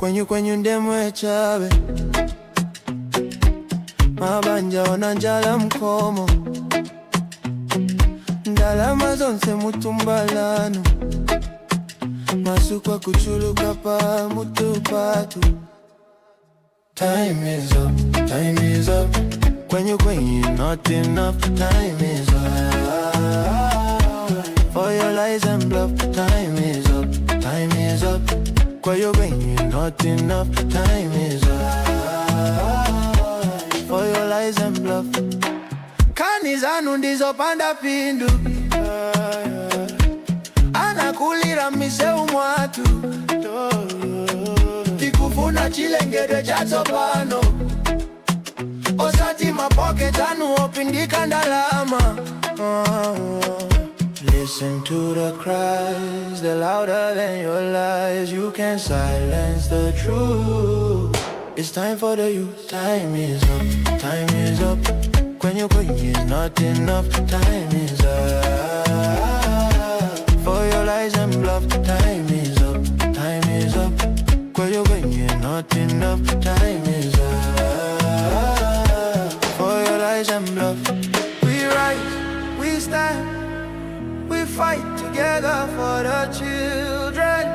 kwenyu ndemwe chabe mabanja onanjala mkomo ndalama zonse mutumbalano masukwa kuchuluka pa mutupatu. Time is up, time is up. Kwenyu not enough. Time is up. For your lies and bluff. Time is up, time is up. Kwenyu not enough. Time is up. For your lies and bluff. Kani zanu ndizo panda pindu anakulira miseu mwatu tikufuna chilengede cha tsopano osati mapoke tanu opindika ndalama. Listen to the cries, they're louder than your lies. You can't silence the truth. It's time for the youth. Time is up, time is up. Kwenyu is not enough. Time is up. For your lies and bluff. Time is up, time is up. Kwenyu is not enough. Time is up. For your lies and bluff. We rise, we stand, we fight together for the children,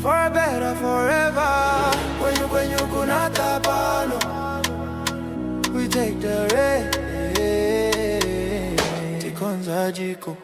for a better forever. Kwenyu kunata pano, we take the rain. Tikonza jiko.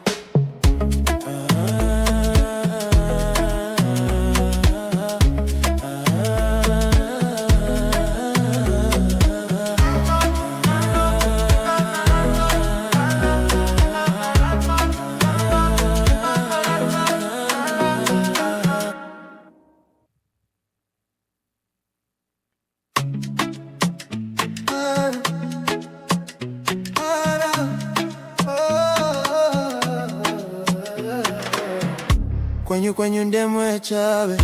Kwenyu ndemwe chabe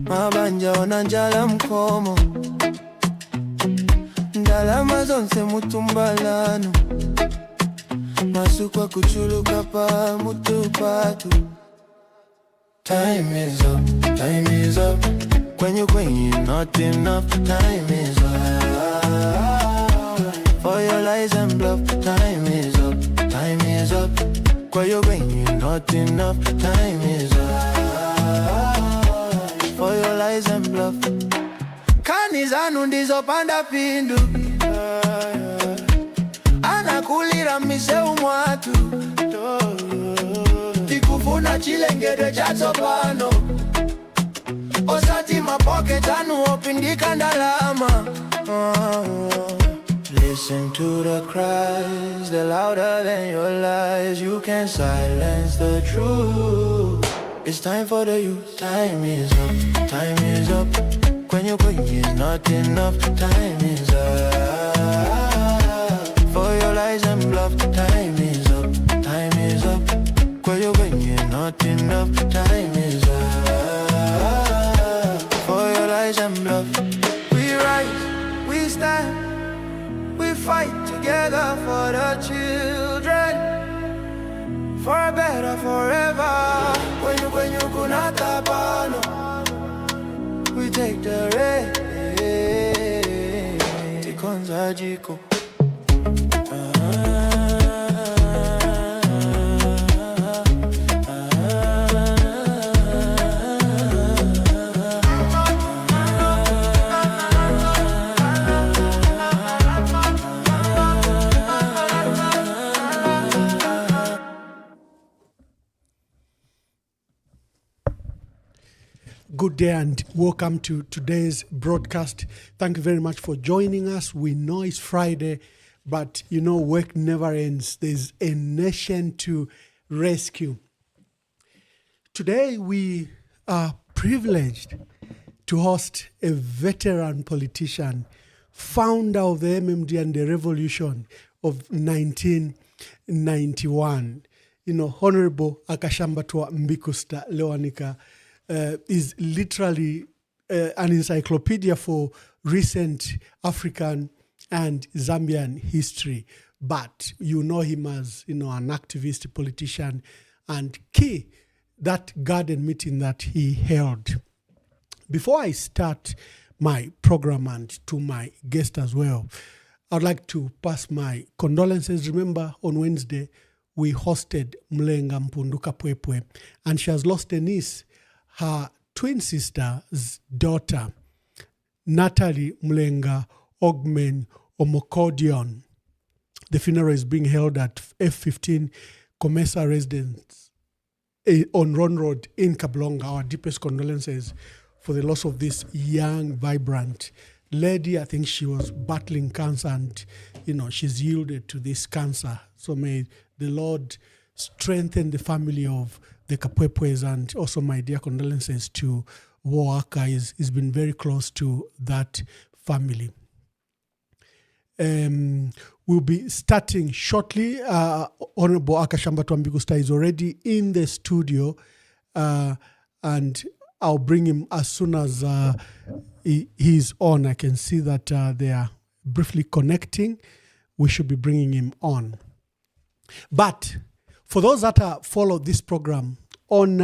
mabanja onanjala mkomo ndalama zonse mutumbalano masukwa kuchuluka pa mutupatu. Time is up, time is up. Kwenyu not enough. Time is up. For your lies and bluff. Time is up, time is up. Kwenyu not enough. Time is up. For your lies and bluff. Kani zanu ndizo panda pindu anakulira miseu mwatu tikufuna chilengede cha tsopano osati mapoke tanu opindika ndalama. Listen to the cries, they're louder than your lies. You can't silence the truth. It's time for the youth. Time is up, time is up. Kwenyu is not enough. Time is up. For your lies and bluff. Time is up, time is up. Kwenyu not enough. Time is up. For your lies and bluff. We rise, we stand, we fight together for the children, for a better forever. Kwenyu kunata pano, we take the rain. Tikonza jiko. Good day and welcome to today's broadcast. Thank you very much for joining us. We know it's Friday, but you know work never ends. There's a nation to rescue. Today we are privileged to host a veteran politician, founder of the MMD and the revolution of 1991. You know, Honorable Akashambatwa Mbikusta Lewanika is literally an encyclopedia for recent African and Zambian history. But you know him as, you know, an activist, politician, and key that garden meeting that he held. Before I start my program and to my guest as well, I'd like to pass my condolences. Remember, on Wednesday, we hosted Mlenga Mpunduka Pwepwe, and she has lost a niece, her twin sister's daughter, Natalie Mlenga Ogmen Omokodion. The funeral is being held at F15 Comesa Residence on Ron Road in Kablonga. Our deepest condolences for the loss of this young, vibrant lady. I think she was battling cancer and, she's yielded to this cancer. So may the Lord strengthen the family of the Kapwepwes, and also my dear condolences to Woaka. He's been very close to that family. We'll be starting shortly. Honorable Akashamba Twambigusta is already in the studio, and I'll bring him as soon as he's on. I can see that they are briefly connecting. We should be bringing him on. But for those that follow this program on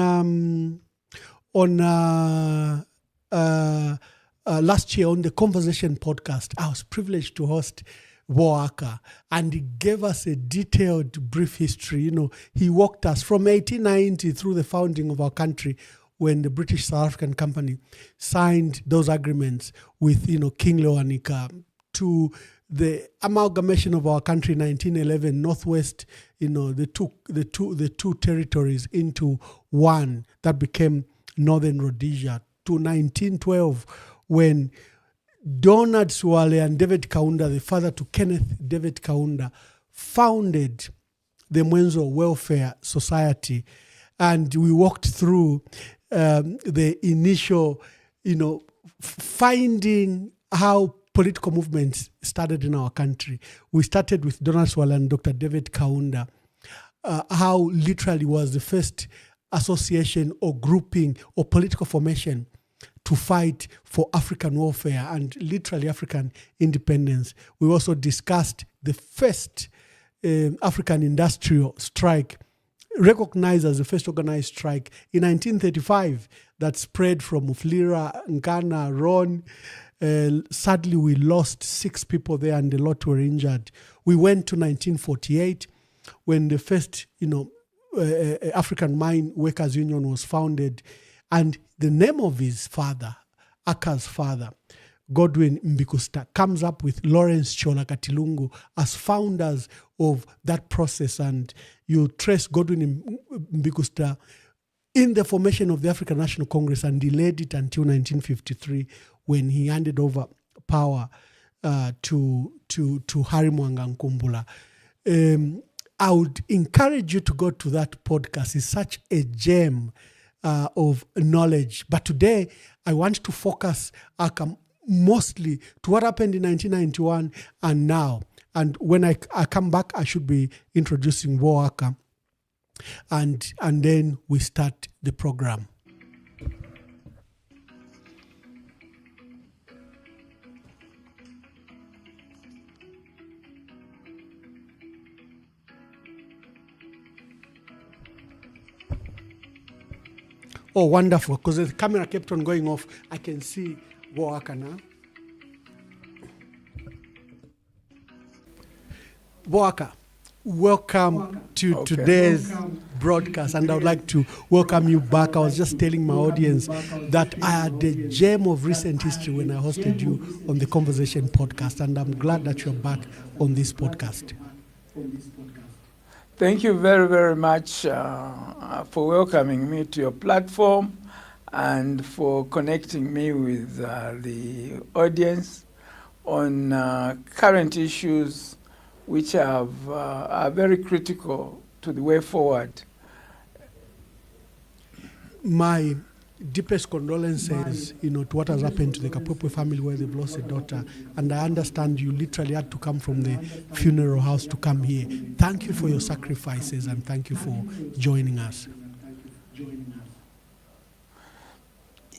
last year on the Conversation podcast, I was privileged to host Woaka, and he gave us a detailed brief history. He walked us from 1890 through the founding of our country, when the British South African Company signed those agreements with, King Lewanika, to the amalgamation of our country in 1911, Northwest, the two territories into one that became Northern Rhodesia, to 1912, when Donald Swale and David Kaunda, the father to Kenneth David Kaunda, founded the Mwenzo Welfare Society. And we walked through the initial, finding how political movements started in our country. We started with Donald Swale and Dr. David Kaunda, how literally was the first association or grouping or political formation to fight for African welfare and literally African independence. We also discussed the first African industrial strike, recognized as the first organized strike in 1935, that spread from Muflira, Nkana, Ron. Sadly, we lost 6 people there and a lot were injured. We went to 1948 when the first, African Mine Workers Union was founded, and the name of his father, Aka's father, Godwin Mbikusta, comes up with Lawrence Chola Katilungu as founders of that process. And you trace Godwin Mbikusta in the formation of the African National Congress, and delayed it until 1953 when he handed over power to Harry Mwanga Nkumbula. I would encourage you to go to that podcast. It's such a gem of knowledge. But today, I want to focus mostly to what happened in 1991 and now. And when I come back, I should be introducing Woaka, and then we start the program. Oh, wonderful, because the camera kept on going off. I can see Woaka now. Woaka, welcome to today's broadcast, and I would like to welcome you back. I was just telling my audience that I had a gem of recent history when I hosted you on the Conversation podcast, and I'm glad that you're back on this podcast. Thank you very, very much for welcoming me to your platform and for connecting me with the audience on current issues which are very critical to the way forward. My deepest condolences, to what has happened to the Kapwepwe family where they've lost a daughter. And I understand you literally had to come from the funeral house to come here. Thank you for your sacrifices and thank you for joining us.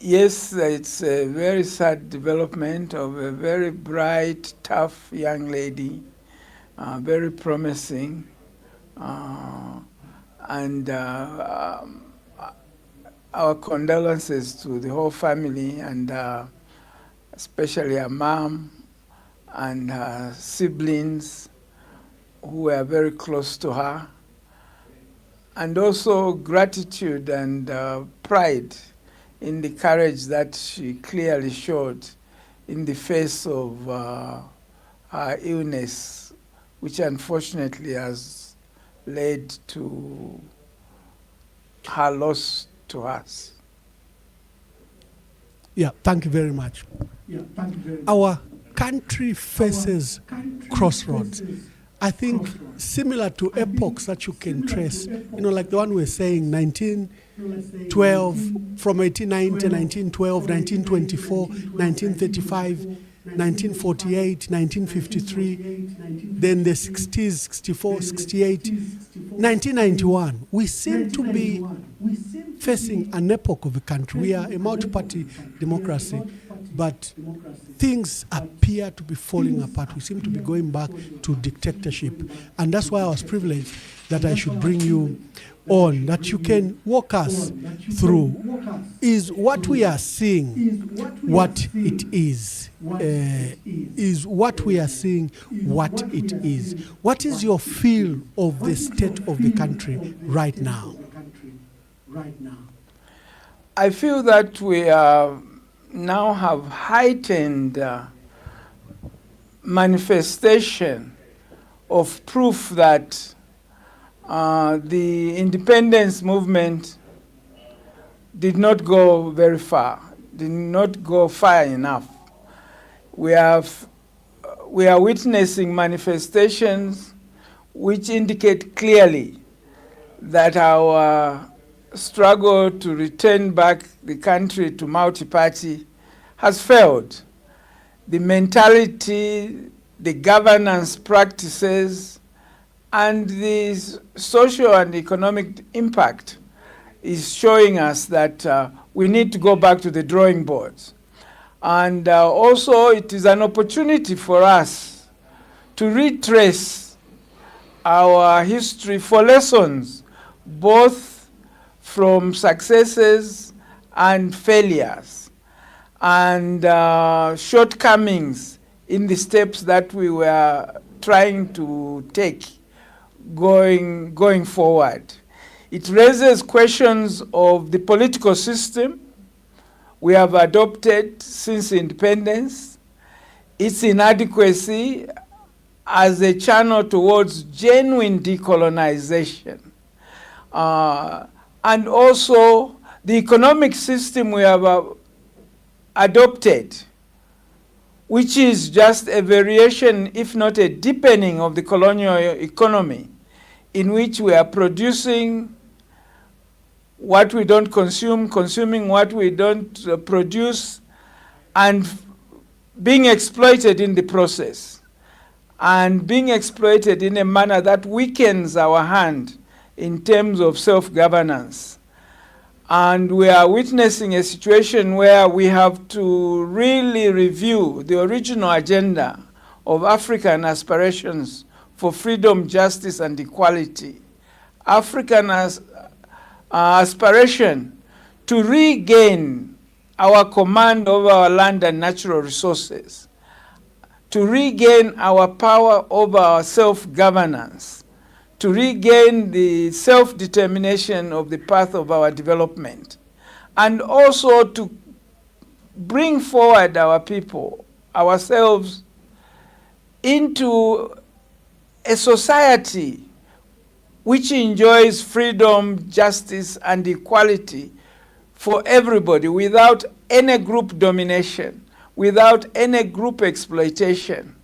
Yes, it's a very sad development of a very bright, tough young lady, very promising, and our condolences to the whole family, and especially her mom and her siblings who were very close to her, and also gratitude and pride in the courage that she clearly showed in the face of her illness, which unfortunately has led to her loss to us. Yeah, thank you very much. Our country faces crossroads. I think similar to epochs that you can trace, like the one we're saying, 1912, from 1890, 1912, 1924, 1935, 1948, 1953, then the 60s, 64, 68, 1991. We seem to be facing an epoch of a country. We are a multi-party democracy, but things appear to be falling apart. We seem to be going back to dictatorship. And that's why I was privileged that I should bring you on, that you can walk us through. Is what we are seeing what it is? Is what we are seeing what it is? What is your feel of the state of the country right now? I feel that we now have heightened manifestation of proof that the independence movement did not go very far, did not go far enough. We are witnessing manifestations which indicate clearly that our struggle to return back the country to multi-party has failed. The mentality, the governance practices, and the social and economic impact is showing us that we need to go back to the drawing boards. And also it is an opportunity for us to retrace our history for lessons, both from successes and failures, and shortcomings in the steps that we were trying to take going forward. It raises questions of the political system we have adopted since independence, its inadequacy as a channel towards genuine decolonization. And also the economic system we have adopted, which is just a variation, if not a deepening, of the colonial economy, in which we are producing what we don't consume, consuming what we don't produce, and being exploited in the process, and being exploited in a manner that weakens our hand in terms of self-governance. And we are witnessing a situation where we have to really review the original agenda of African aspirations for freedom, justice, and equality. African aspiration to regain our command over our land and natural resources, to regain our power over our self-governance, to regain the self-determination of the path of our development, and also to bring forward our people, ourselves, into a society which enjoys freedom, justice, and equality for everybody without any group domination, without any group exploitation,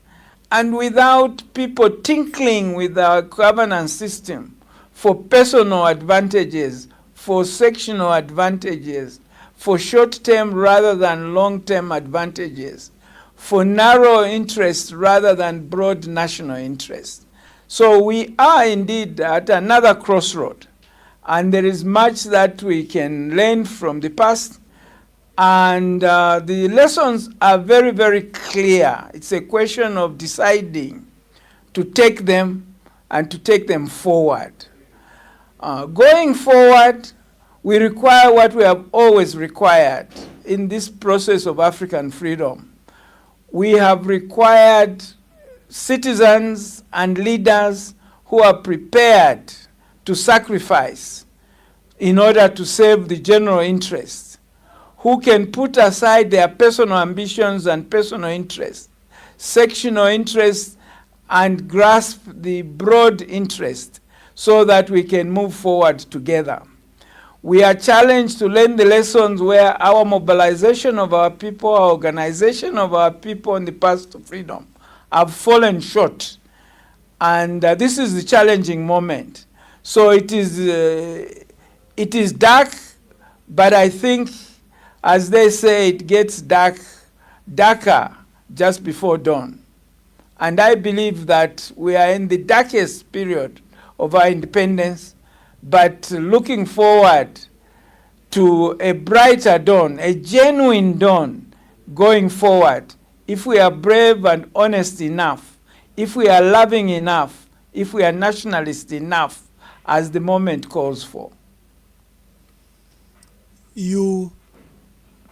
and without people tinkling with our governance system for personal advantages, for sectional advantages, for short-term rather than long-term advantages, for narrow interests rather than broad national interests. So we are indeed at another crossroad, and there is much that we can learn from the past. And the lessons are very, very clear. It's a question of deciding to take them and to take them forward. Going forward, We require what we have always required in this process of African freedom. We have required citizens and leaders who are prepared to sacrifice in order to save the general interest, who can put aside their personal ambitions and personal interests, sectional interests, and grasp the broad interest so that we can move forward together. We are challenged to learn the lessons where our mobilization of our people, our organization of our people in the path to freedom have fallen short. And this is the challenging moment. So it is dark, but I think, as they say, it gets darker just before dawn. And I believe that we are in the darkest period of our independence, but looking forward to a brighter dawn, a genuine dawn going forward, if we are brave and honest enough, if we are loving enough, if we are nationalist enough, as the moment calls for.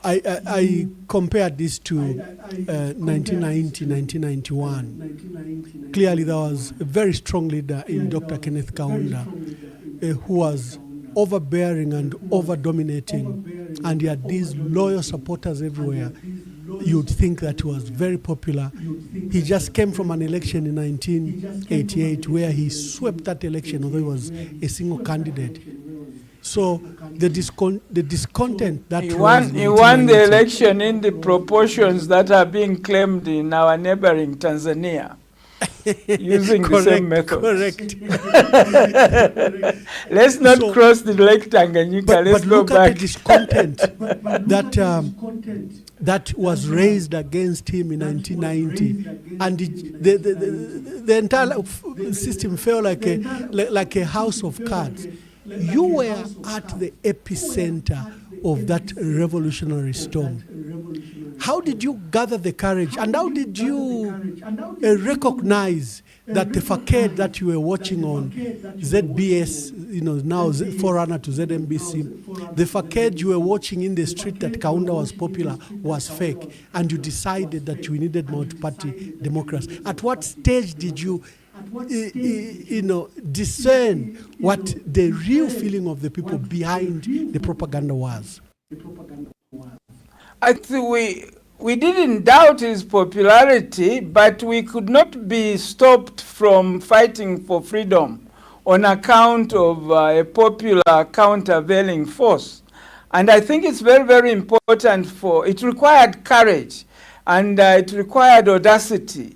I compared this to 1990, 1991. Clearly, there was a very strong leader in Dr. Kenneth Kaunda who was overbearing and over-dominating, and he had these loyal supporters everywhere. You'd think that he was very popular. He just came from an election in 1988 where he swept that election, although he was a single candidate. So the discontent that he won the election in the proportions that are being claimed in our neighboring Tanzania, using the same method. Correct. Let's not cross the Lake Tanganyika. Let's go look back. At the discontent that was raised against him in 1990, and the entire system fell like a house of cards. You were at the epicenter of that revolutionary storm. How did you gather the courage, and how did you recognize that the facade that you were watching on ZBS, now forerunner to ZMBC, the facade you were watching in the street that Kaunda was popular was fake, and you decided that you needed multi-party democracy? At what stage did you discern what the real feeling of the people behind the propaganda was? I think we didn't doubt his popularity, but we could not be stopped from fighting for freedom on account of a popular countervailing force. And I think it's very, very important it required courage, and it required audacity.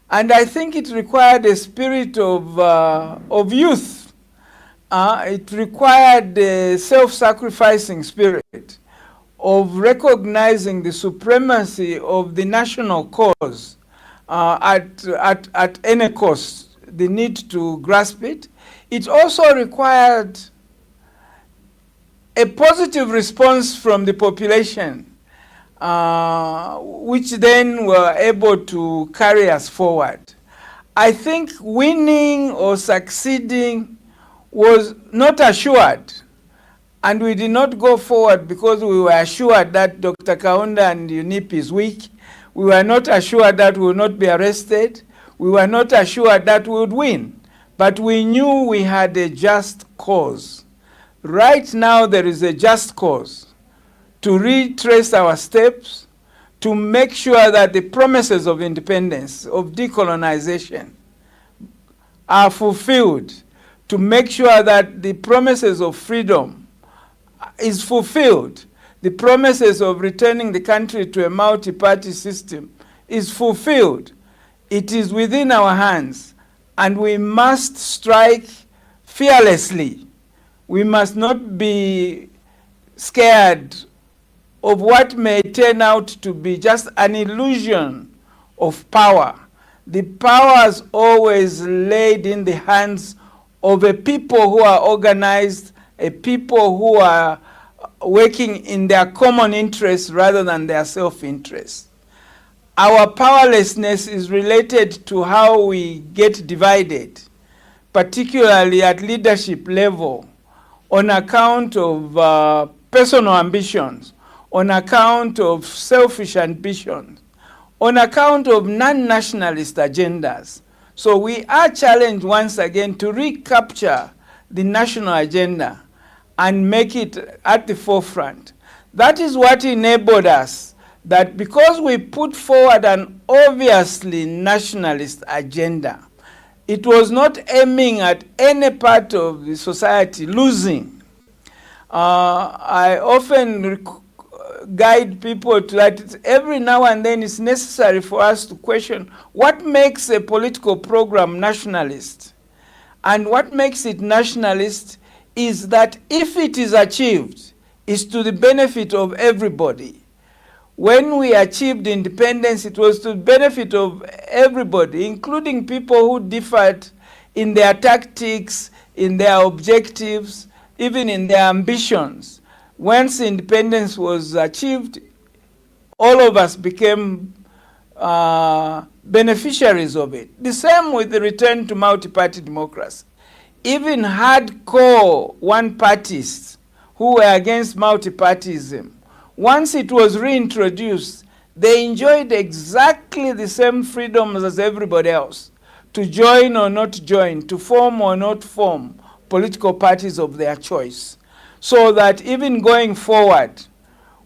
And I think it required a spirit of youth. It required a self-sacrificing spirit of recognizing the supremacy of the national cause at any cost, the need to grasp it. It also required a positive response from the population, which then were able to carry us forward. I think winning or succeeding was not assured, and we did not go forward because we were assured that Dr. Kaunda and UNIP is weak. We were not assured that we would not be arrested. We were not assured that we would win, but we knew we had a just cause. Right now there is a just cause to retrace our steps, to make sure that the promises of independence, of decolonization, are fulfilled, to make sure that the promises of freedom is fulfilled, the promises of returning the country to a multi-party system is fulfilled. It is within our hands, and we must strike fearlessly. We must not be scared of what may turn out to be just an illusion of power. The power is always laid in the hands of a people who are organized, a people who are working in their common interests rather than their self-interest. Our powerlessness is related to how we get divided, particularly at leadership level, on account of personal ambitions, on account of selfish ambitions, on account of non-nationalist agendas. So we are challenged once again to recapture the national agenda and make it at the forefront. That is what enabled us, that because we put forward an obviously nationalist agenda, it was not aiming at any part of the society losing. I often guide people to that every now and then it's necessary for us to question what makes a political program nationalist. And what makes it nationalist is that if it is achieved, it's to the benefit of everybody. When we achieved independence, it was to the benefit of everybody, including people who differed in their tactics, in their objectives, even in their ambitions. Once independence was achieved, all of us became beneficiaries of it. The same with the return to multi-party democracy. Even hardcore one-partists who were against multi-partyism, once it was reintroduced, they enjoyed exactly the same freedoms as everybody else, to join or not join, to form or not form political parties of their choice. So that even going forward,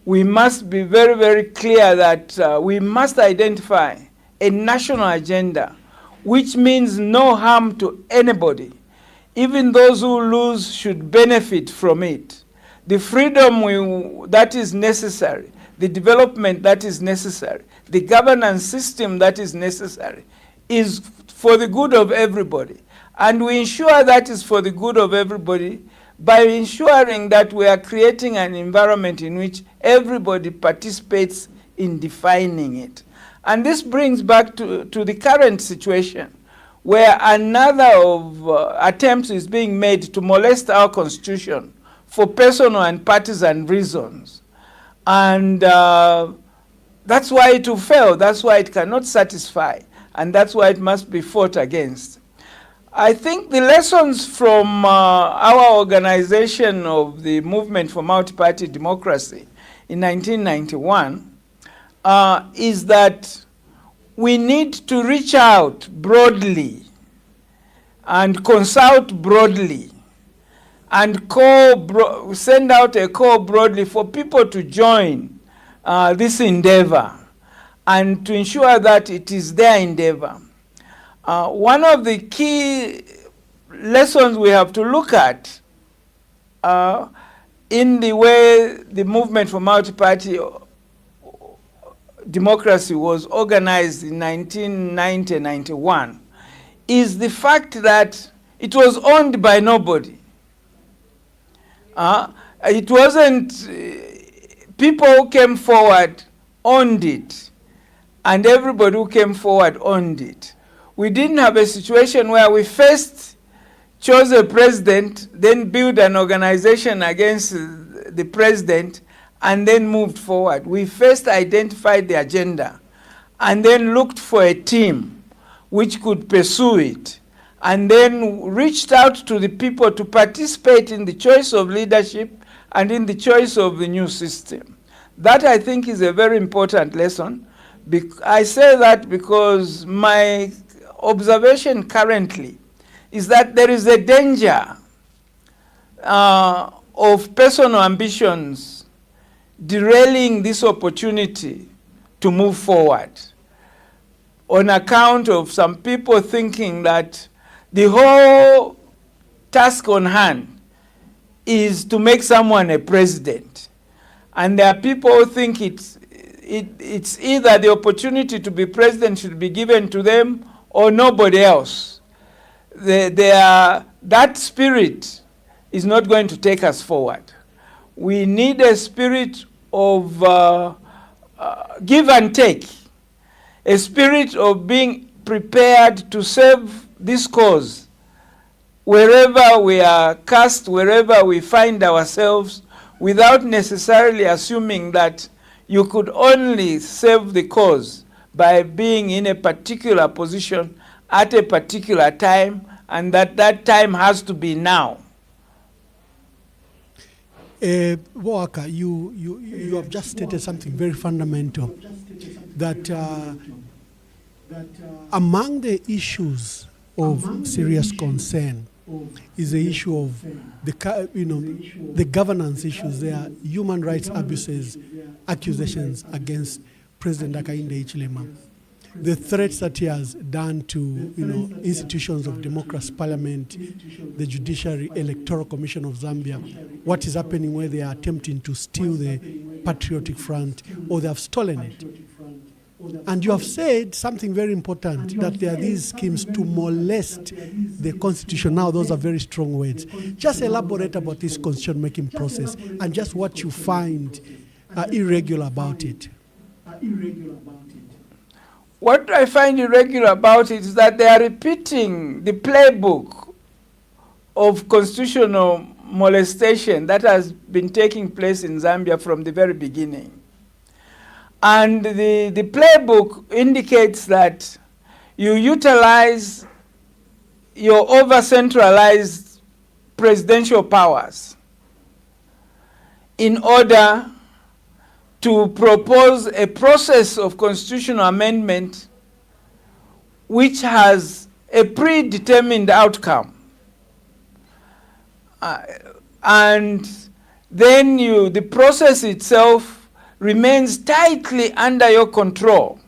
we must be very, very clear that we must identify a national agenda, which means no harm to anybody. Even those who lose should benefit from it. The freedom that is necessary, the development that is necessary, the governance system that is necessary is for the good of everybody. And we ensure that is for the good of everybody by ensuring that we are creating an environment in which everybody participates in defining it. And this brings back to the current situation, where another of attempts is being made to molest our constitution for personal and partisan reasons. And that's why it will fail. That's why it cannot satisfy. And that's why it must be fought against. I think the lessons from our organization of the Movement for Multi-Party Democracy in 1991 is that we need to reach out broadly and consult broadly and send out a call broadly for people to join this endeavor and to ensure that it is their endeavor. One of the key lessons we have to look at in the way the Movement for Multi-Party Democracy was organized in 1990-91 is the fact that it was owned by nobody. It wasn't people who came forward owned it, and everybody who came forward owned it. We didn't have a situation where we first chose a president, then built an organization against the president, and then moved forward. We first identified the agenda, and then looked for a team which could pursue it, and then reached out to the people to participate in the choice of leadership and in the choice of the new system. That, I think, is a very important lesson. I say that because my observation currently is that there is a danger of personal ambitions derailing this opportunity to move forward on account of some people thinking that the whole task on hand is to make someone a president. And there are people who think it's either the opportunity to be president should be given to them or nobody else. That spirit is not going to take us forward. We need a spirit of give and take, a spirit of being prepared to serve this cause wherever we are cast, wherever we find ourselves, without necessarily assuming that you could only serve the cause by being in a particular position at a particular time, and that time has to be now. Boaka, you have just stated something very fundamental, that among the issues of serious concern is the issue of the governance issues. There are human rights abuses, accusations against President Hakainde Hichilema, the threats that he has done to institutions of democracy, parliament, the judiciary, electoral commission of Zambia, what is happening where they are attempting to steal the Patriotic Front, or they have stolen it. And you have said something very important, that there are these schemes to molest the constitution. Now, those are very strong words. Just elaborate about this constitution-making process and just what you find irregular about it. What I find irregular about it is that they are repeating the playbook of constitutional molestation that has been taking place in Zambia from the very beginning. And the playbook indicates that you utilize your over-centralized presidential powers in order to propose a process of constitutional amendment which has a predetermined outcome. And then the process itself remains tightly under your control.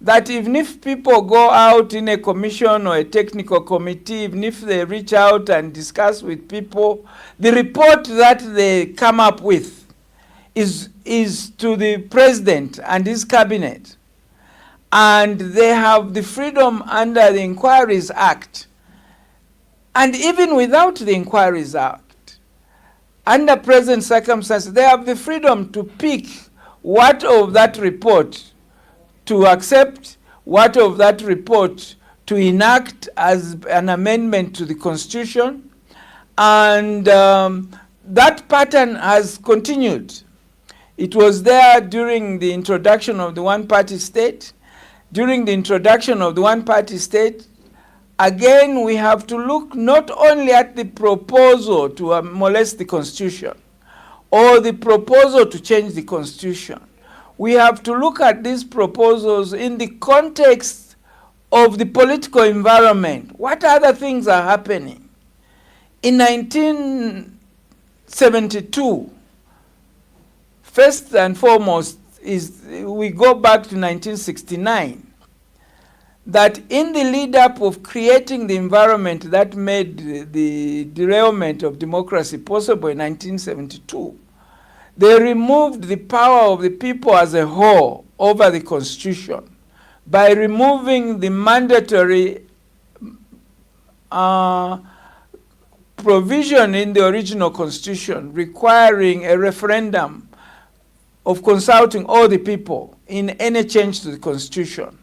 That even if people go out in a commission or a technical committee, even if they reach out and discuss with people, the report that they come up with is to the president and his cabinet. And they have the freedom under the Inquiries Act. And even without the Inquiries Act, under present circumstances, they have the freedom to pick what of that report to accept, what of that report to enact as an amendment to the Constitution. And that pattern has continued. It was there during the introduction of the one-party state. During the introduction of the one-party state, again, we have to look not only at the proposal to molest the Constitution or the proposal to change the Constitution. We have to look at these proposals in the context of the political environment. What other things are happening? In 1972, first and foremost, we go back to 1969, that in the lead-up of creating the environment that made the derailment of democracy possible in 1972, they removed the power of the people as a whole over the Constitution by removing the mandatory provision in the original Constitution requiring a referendum of consulting all the people in any change to the Constitution,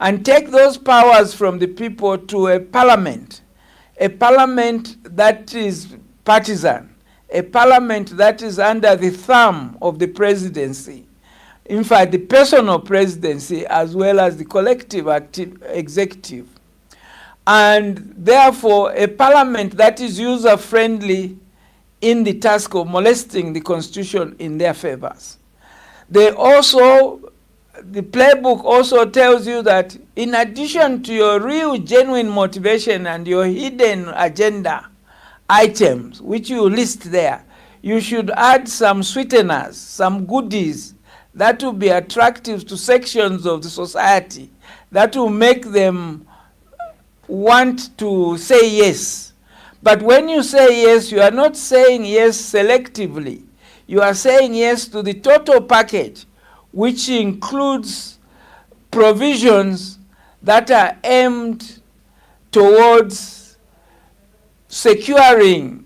and take those powers from the people to a parliament that is partisan, a parliament that is under the thumb of the presidency. In fact, the personal presidency as well as the collective executive. And therefore, a parliament that is user-friendly in the task of molesting the Constitution in their favors. The playbook also tells you that in addition to your real genuine motivation and your hidden agenda items, which you list there, you should add some sweeteners, some goodies that will be attractive to sections of the society, that will make them want to say yes. But when you say yes, you are not saying yes selectively. You are saying yes to the total package, which includes provisions that are aimed towards securing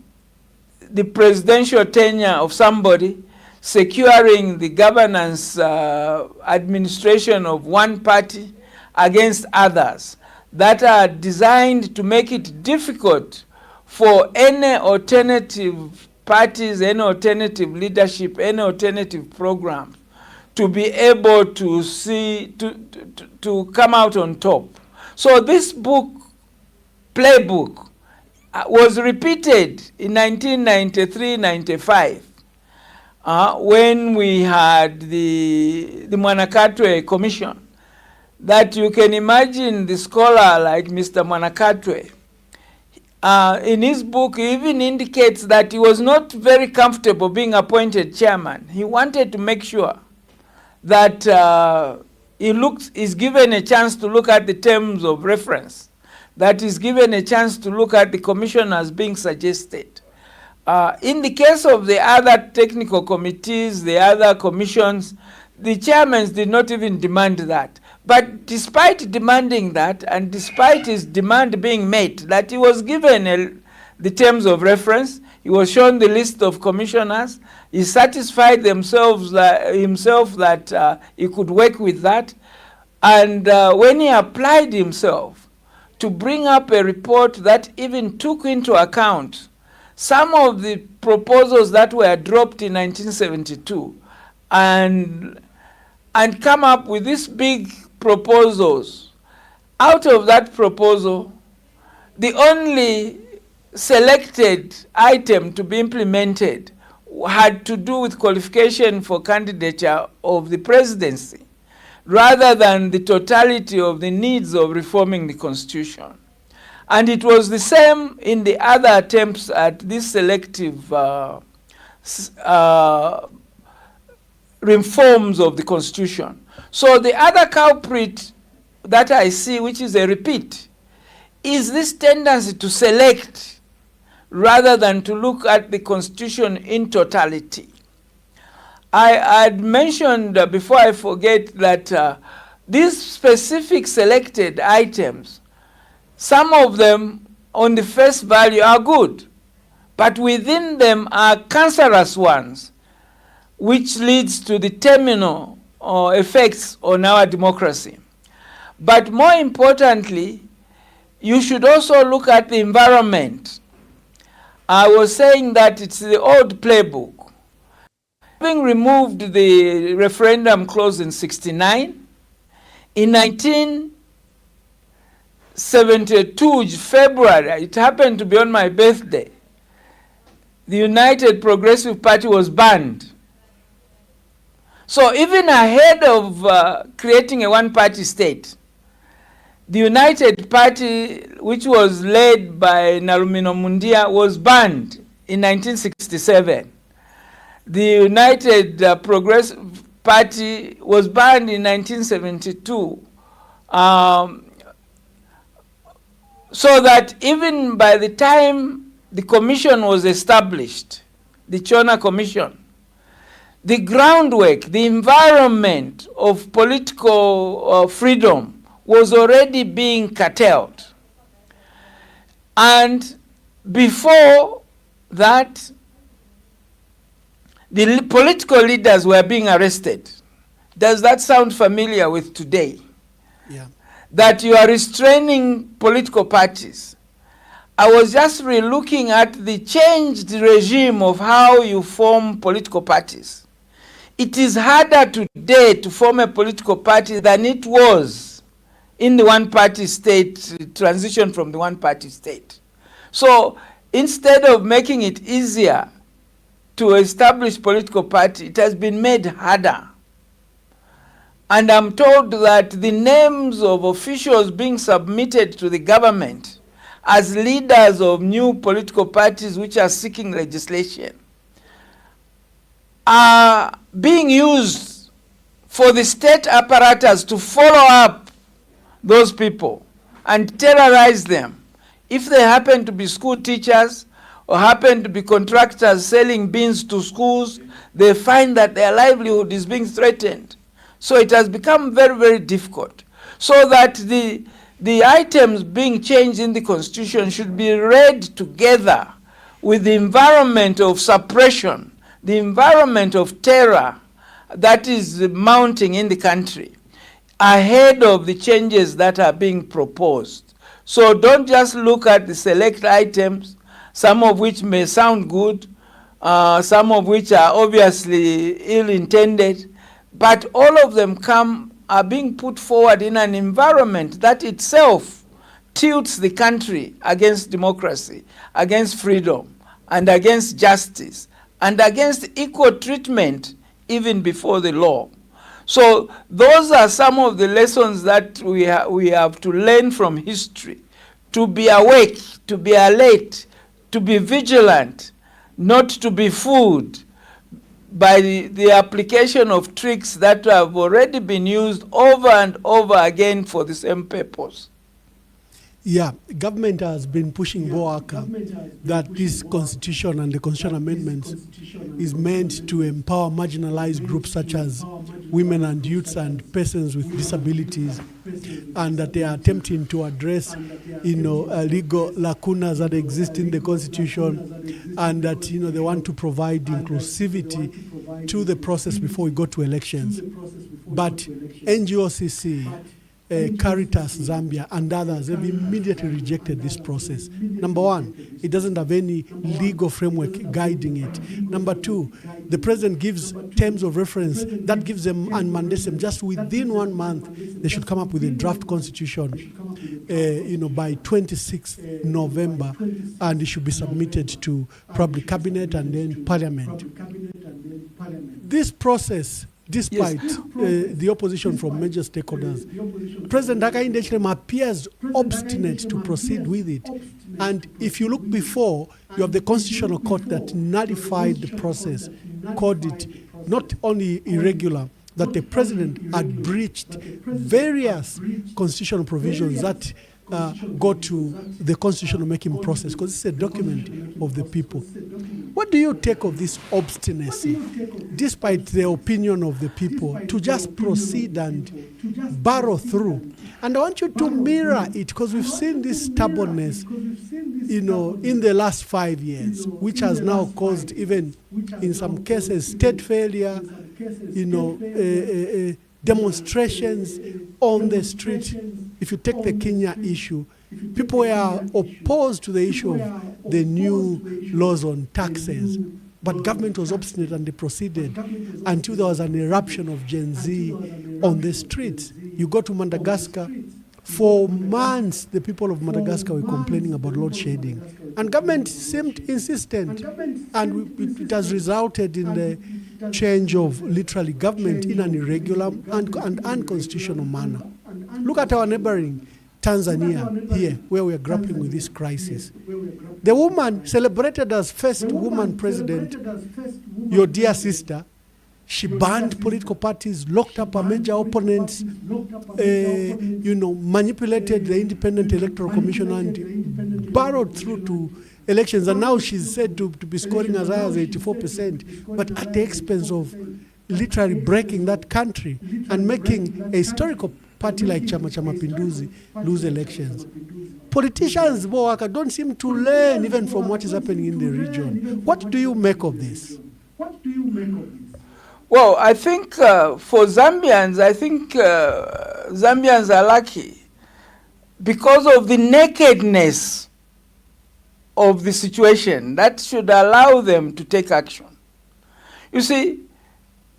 the presidential tenure of somebody, securing the governance administration of one party against others, that are designed to make it difficult for any alternative parties, any alternative leadership, any alternative programs to be able to to come out on top. So this playbook, was repeated in 1993-95, when we had the Mwanakatwe Commission, that you can imagine the scholar like Mr. Mwanakatwe, in his book, he even indicates that he was not very comfortable being appointed chairman. He wanted to make sure that he's given a chance to look at the terms of reference, that is given a chance to look at the commission as being suggested. In the case of the other technical committees, the other commissions, the chairmen did not even demand that. But despite demanding that, and despite his demand being met, that he was given the terms of reference, he was shown the list of commissioners, he satisfied himself that he could work with that, and when he applied himself to bring up a report that even took into account some of the proposals that were dropped in 1972, and come up with these big proposals. Out of that proposal, the only selected item to be implemented had to do with qualification for candidature of the presidency, rather than the totality of the needs of reforming the constitution. And it was the same in the other attempts at this selective reforms of the constitution. So the other culprit that I see, which is a repeat, is this tendency to select rather than to look at the constitution in totality. I had mentioned before I forget that these specific selected items, some of them on the face value are good, but within them are cancerous ones, which leads to the terminal effects on our democracy. But more importantly, you should also look at the environment. I was saying that it's the old playbook. Having removed the referendum clause in 1969, in 1972, February, it happened to be on my birthday, the United Progressive Party was banned. So even ahead of creating a one-party state, the United Party, which was led by Nalumino Mundia, was banned in 1967. The United Progressive Party was banned in 1972. So that even by the time the commission was established, the Chona Commission, the groundwork, the environment of political freedom was already being curtailed. And before that, the political leaders were being arrested. Does that sound familiar with today? Yeah. That you are restraining political parties. I was just re-looking at the changed regime of how you form political parties. It is harder today to form a political party than it was in the one-party state, transition from the one-party state. So instead of making it easier to establish political party, it has been made harder. And I'm told that the names of officials being submitted to the government as leaders of new political parties which are seeking legislation are being used for the state apparatus to follow up those people and terrorize them. If they happen to be school teachers or happen to be contractors selling beans to schools, they find that their livelihood is being threatened. So it has become very, very difficult. So that the items being changed in the Constitution should be read together with the environment of suppression, the environment of terror that is mounting in the country ahead of the changes that are being proposed. So don't just look at the select items, some of which may sound good, some of which are obviously ill-intended, but all of them are being put forward in an environment that itself tilts the country against democracy, against freedom, and against justice, and against equal treatment even before the law. So those are some of the lessons that we have to learn from history, to be awake, to be alert, to be vigilant, not to be fooled by the application of tricks that have already been used over and over again for the same purpose. Yeah, government has been pushing Boaka that this constitution and the constitutional amendments is meant to empower marginalized groups such as women and youths and persons with disabilities, and that they are attempting to address, legal lacunas that exist in the constitution, and that, they want to provide inclusivity to the process before we go to elections. But NGOCC, Caritas Zambia and others have immediately rejected this process. Number one, it doesn't have any legal framework guiding it. Number two, the president gives terms of reference that gives them and mandates them just within 1 month they should come up with a draft constitution by 26th November, and it should be submitted to probably cabinet and then parliament. This process, despite the opposition from major stakeholders, President Hakainde Hichilema appears obstinate to proceed with it. And if you look before, you have the Constitutional Court that nullified the process, called it not only irregular, that the president had breached various constitutional provisions that go to the constitutional making process, because it's a document of the people. What do you take of this obstinacy, despite the opinion of the people, to just proceed and barrel through? And I want you to mirror it, because we've seen this stubbornness, in the last 5 years, which has now caused, even in some cases, state failure, demonstrations on the street. If you take the Kenya issue, people were opposed to the issue of the new laws on taxes, but government was obstinate and they proceeded until there was an eruption of Gen Z on the streets. You go to Madagascar, for months the people of Madagascar were complaining about load shedding, and government seemed insistent, and it has resulted in the change of literally government in an irregular and unconstitutional manner. Look at our neighboring Tanzania here, where we are grappling with this crisis. The woman celebrated as first woman president, your dear sister, she banned political parties, locked up her major opponents, manipulated the Independent Electoral Commission and barreled through to elections. And now she's said to be scoring as high as 84%, but at the expense of literally breaking that country and making a historical party like Chama Cha Mapinduzi lose elections. Politicians, Boaka, don't seem to learn even from what is happening in the region. What do you make of this? Well, I think for Zambians, Zambians are lucky because of the nakedness of the situation that should allow them to take action. You see,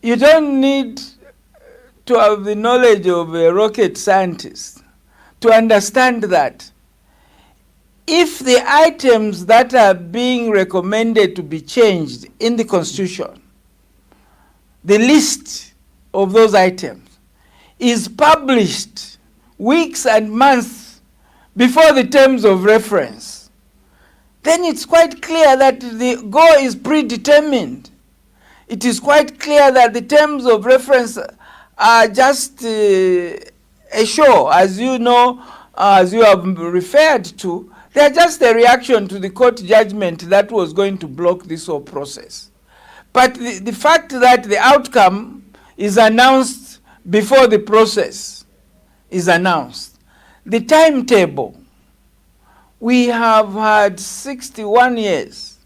you don't need to have the knowledge of a rocket scientist to understand that if the items that are being recommended to be changed in the Constitution, the list of those items is published weeks and months before the terms of reference, then it's quite clear that the goal is predetermined. It is quite clear that the terms of reference are just a show, as you know, as you have referred to. They are just a reaction to the court judgment that was going to block this whole process. But the fact that the outcome is announced before the process is announced. The timetable, we have had 61 years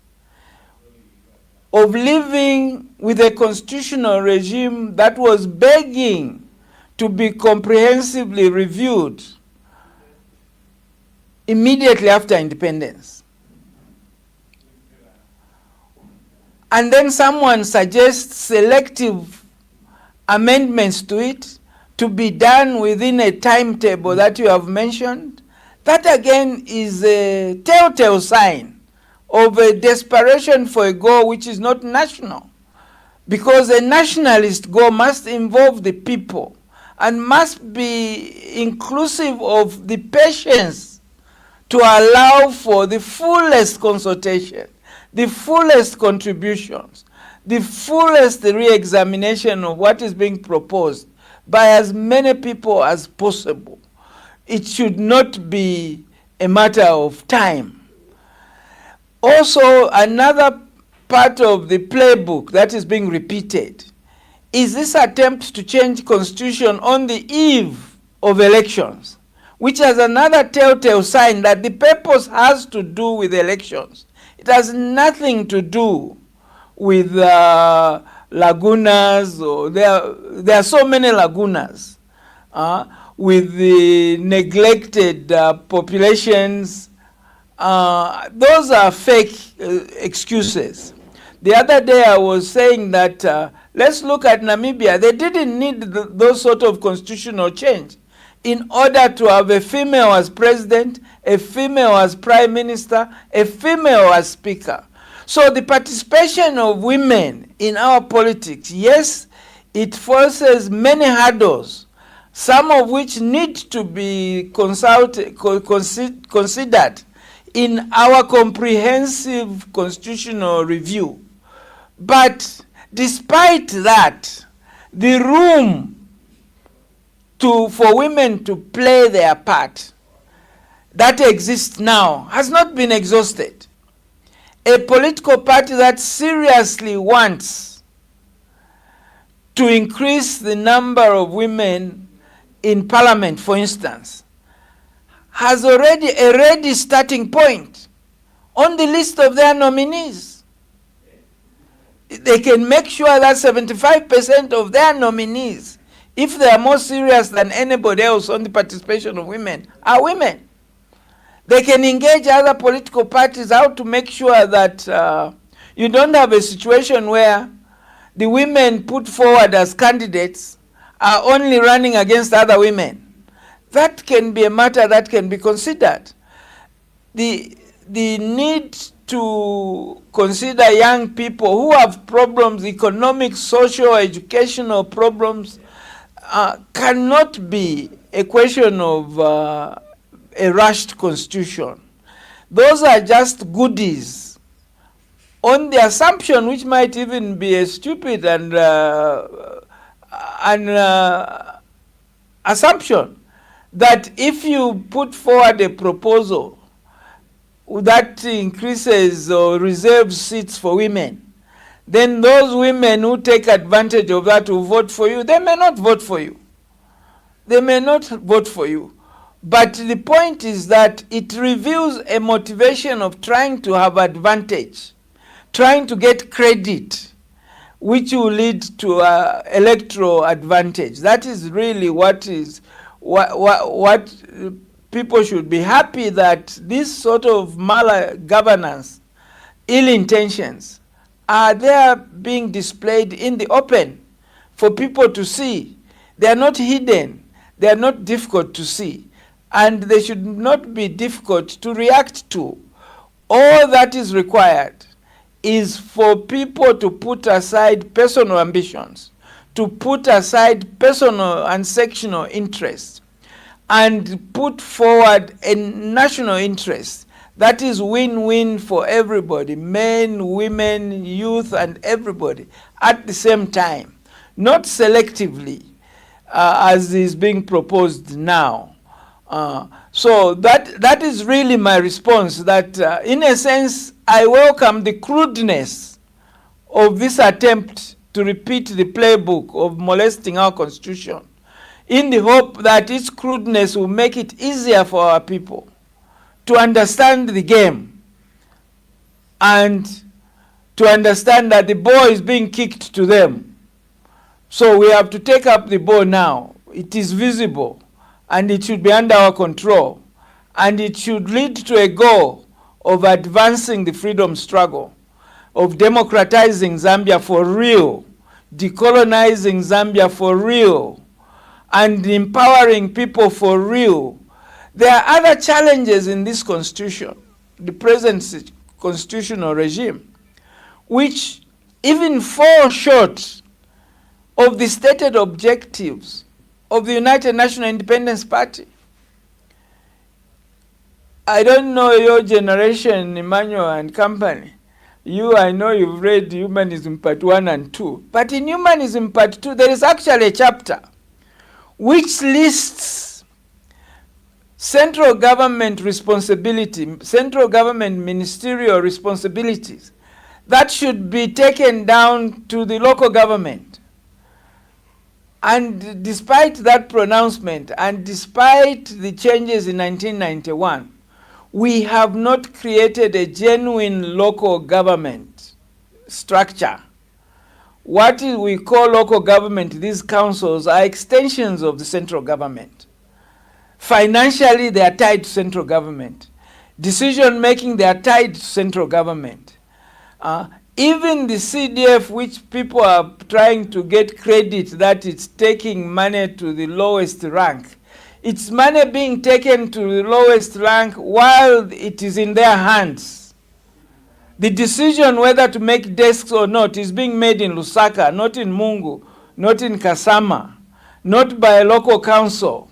of living with a constitutional regime that was begging to be comprehensively reviewed immediately after independence. And then someone suggests selective amendments to it to be done within a timetable that you have mentioned. That again is a telltale sign of a desperation for a goal which is not national. Because a nationalist goal must involve the people and must be inclusive of the patience to allow for the fullest consultation, the fullest contributions, the fullest re-examination of what is being proposed by as many people as possible. It should not be a matter of time. Also, another part of the playbook that is being repeated is this attempt to change constitution on the eve of elections, which has another telltale sign that the purpose has to do with elections. It has nothing to do with lagunas, or there are so many lagunas with the neglected populations. Those are fake excuses. The other day I was saying that let's look at Namibia. They didn't need those sort of constitutional change in order to have a female as president, a female as prime minister, a female as speaker. So the participation of women in our politics, yes, it forces many hurdles, some of which need to be considered in our comprehensive constitutional review. But despite that, the room for women to play their part that exists now has not been exhausted. A political party that seriously wants to increase the number of women in parliament, for instance, has already a ready starting point on the list of their nominees. They can make sure that 75% of their nominees, if they are more serious than anybody else on the participation of women, are women. They can engage other political parties how to make sure that you don't have a situation where the women put forward as candidates are only running against other women. That can be a matter that can be considered. The need to consider young people who have problems, economic, social, educational problems, cannot be a question of a rushed constitution. Those are just goodies on the assumption, which might even be a stupid and assumption, that if you put forward a proposal that increases or reserves seats for women, then those women who take advantage of that will vote for you. They may not vote for you. They may not vote for you. But the point is that it reveals a motivation of trying to have advantage, trying to get credit, which will lead to electoral advantage. That is really what people should be happy, that this sort of malgovernance, ill intentions, are there being displayed in the open for people to see. They are not hidden. They are not difficult to see. And they should not be difficult to react to. All that is required is for people to put aside personal ambitions, to put aside personal and sectional interests, and put forward a national interest that is win-win for everybody, men, women, youth, and everybody at the same time, not selectively as is being proposed now. So that is really my response, that in a sense I welcome the crudeness of this attempt to repeat the playbook of molesting our constitution, in the hope that its crudeness will make it easier for our people to understand the game and to understand that the ball is being kicked to them. So we have to take up the ball now. It is visible and it should be under our control, and it should lead to a goal of advancing the freedom struggle, of democratizing Zambia for real, decolonizing Zambia for real, and empowering people for real. There are other challenges in this constitution, the present constitutional regime, which even fall short of the stated objectives of the United National Independence Party. I don't know your generation, Emmanuel and company. You, I know you've read Humanism Part 1 and 2. But in Humanism Part 2, there is actually a chapter which lists central government responsibility, central government ministerial responsibilities that should be taken down to the local government. And despite that pronouncement, and despite the changes in 1991, we have not created a genuine local government structure. What we call local government, these councils are extensions of the central government. Financially, they are tied to central government. Decision making, they are tied to central government. Even the CDF, which people are trying to get credit that it's taking money to the lowest rank, it's money being taken to the lowest rank while it is in their hands. The decision whether to make desks or not is being made in Lusaka, not in Mungu, not in Kasama, not by a local council.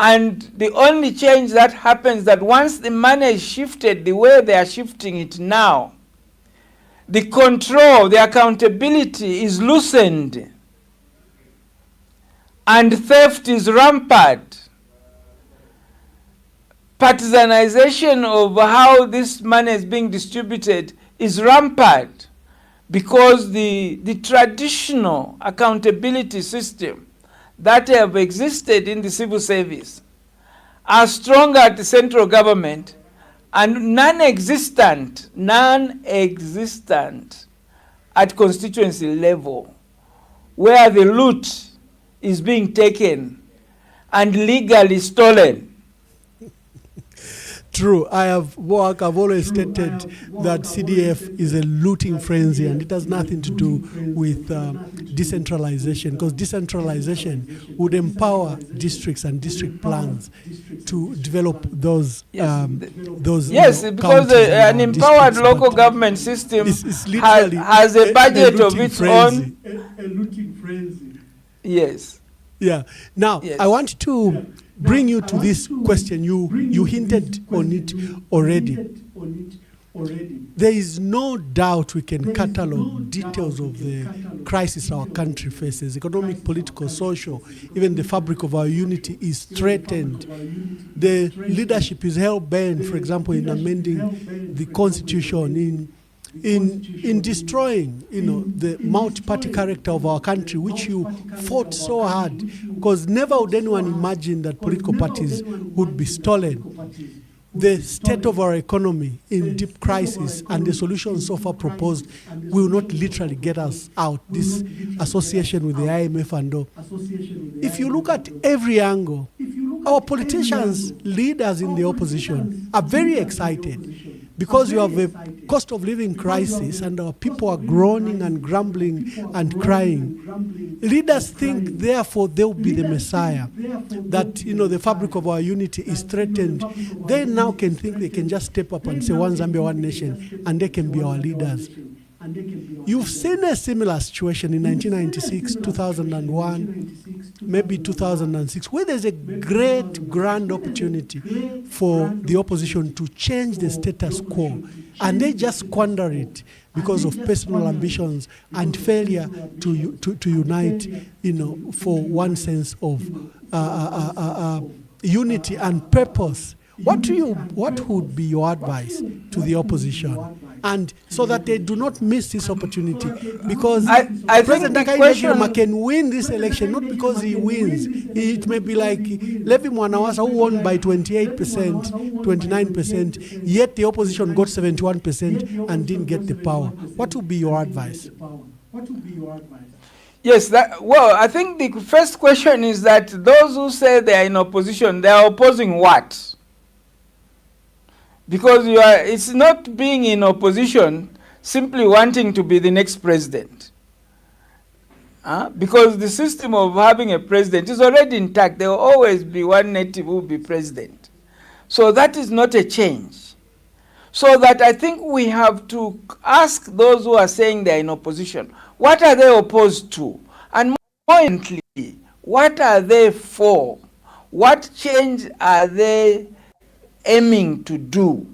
And the only change that happens that once the money is shifted the way they are shifting it now, the control, the accountability is loosened. And theft is rampant. Partisanization of how this money is being distributed is rampant because the traditional accountability system that have existed in the civil service are stronger at the central government and non-existent at constituency level, where the loot is being taken and legally stolen. True. I've always stated that CDF is a looting frenzy, and it has nothing to do with decentralization, because decentralization would empower districts and district plans to develop those yes, because an empowered local government system has a budget of its own. A looting frenzy. Yes. Yeah. Now, yes. I want to bring you to this question. You hinted on it already. There is no doubt we can catalog details of the crisis our country faces. Economic, political, social, even the fabric of our unity is threatened. The leadership is hell-bent, for example, in amending the constitution, in destroying, the multi-party character of our country, which you fought so hard, because never would anyone imagine that political parties would be stolen. The state of our economy in deep crisis and the solutions so far proposed will not literally get us out. This association with the IMF and all. If you look at every angle, our politicians, leaders in the opposition are very excited, because you have a cost of living crisis and our people are groaning and grumbling and crying. Leaders think, therefore, they'll be the Messiah, that, the fabric of our unity is threatened. They now can think they can just step up and say, one Zambia, one nation, and they can be our leaders. You've seen a similar situation in 1996, 2001, maybe 2006, where there's a great, grand opportunity for the opposition to change the status quo, and they just squander it because of personal ambitions and failure to unite, for one sense of unity and purpose. What would be your advice to the opposition? And so that they do not miss this opportunity, because President Hakainde can win this election not because he wins. It may be like Levi Mwanawasa, who won by 28%, 29%, yet the opposition got 71% and didn't get the power. What would be your advice? Yes, I think the first question is that those who say they are in opposition, they are opposing what? Because it's not being in opposition simply wanting to be the next president. Because the system of having a president is already intact. There will always be one native who will be president. So that is not a change. So that I think we have to ask those who are saying they're in opposition, what are they opposed to? And more importantly, what are they for? What change are they aiming to do?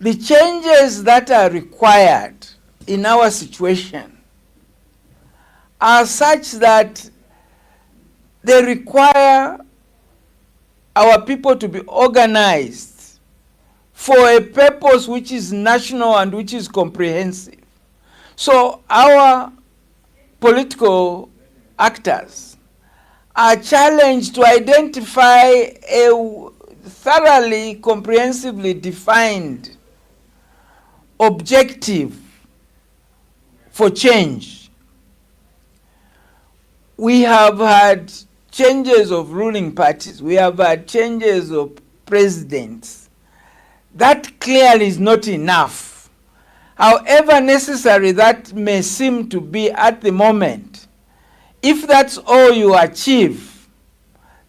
The changes that are required in our situation are such that they require our people to be organized for a purpose which is national and which is comprehensive. So our political actors are challenged to identify a thoroughly, comprehensively defined objective for change. We have had changes of ruling parties. We have had changes of presidents. That clearly is not enough. However necessary that may seem to be at the moment, if that's all you achieve,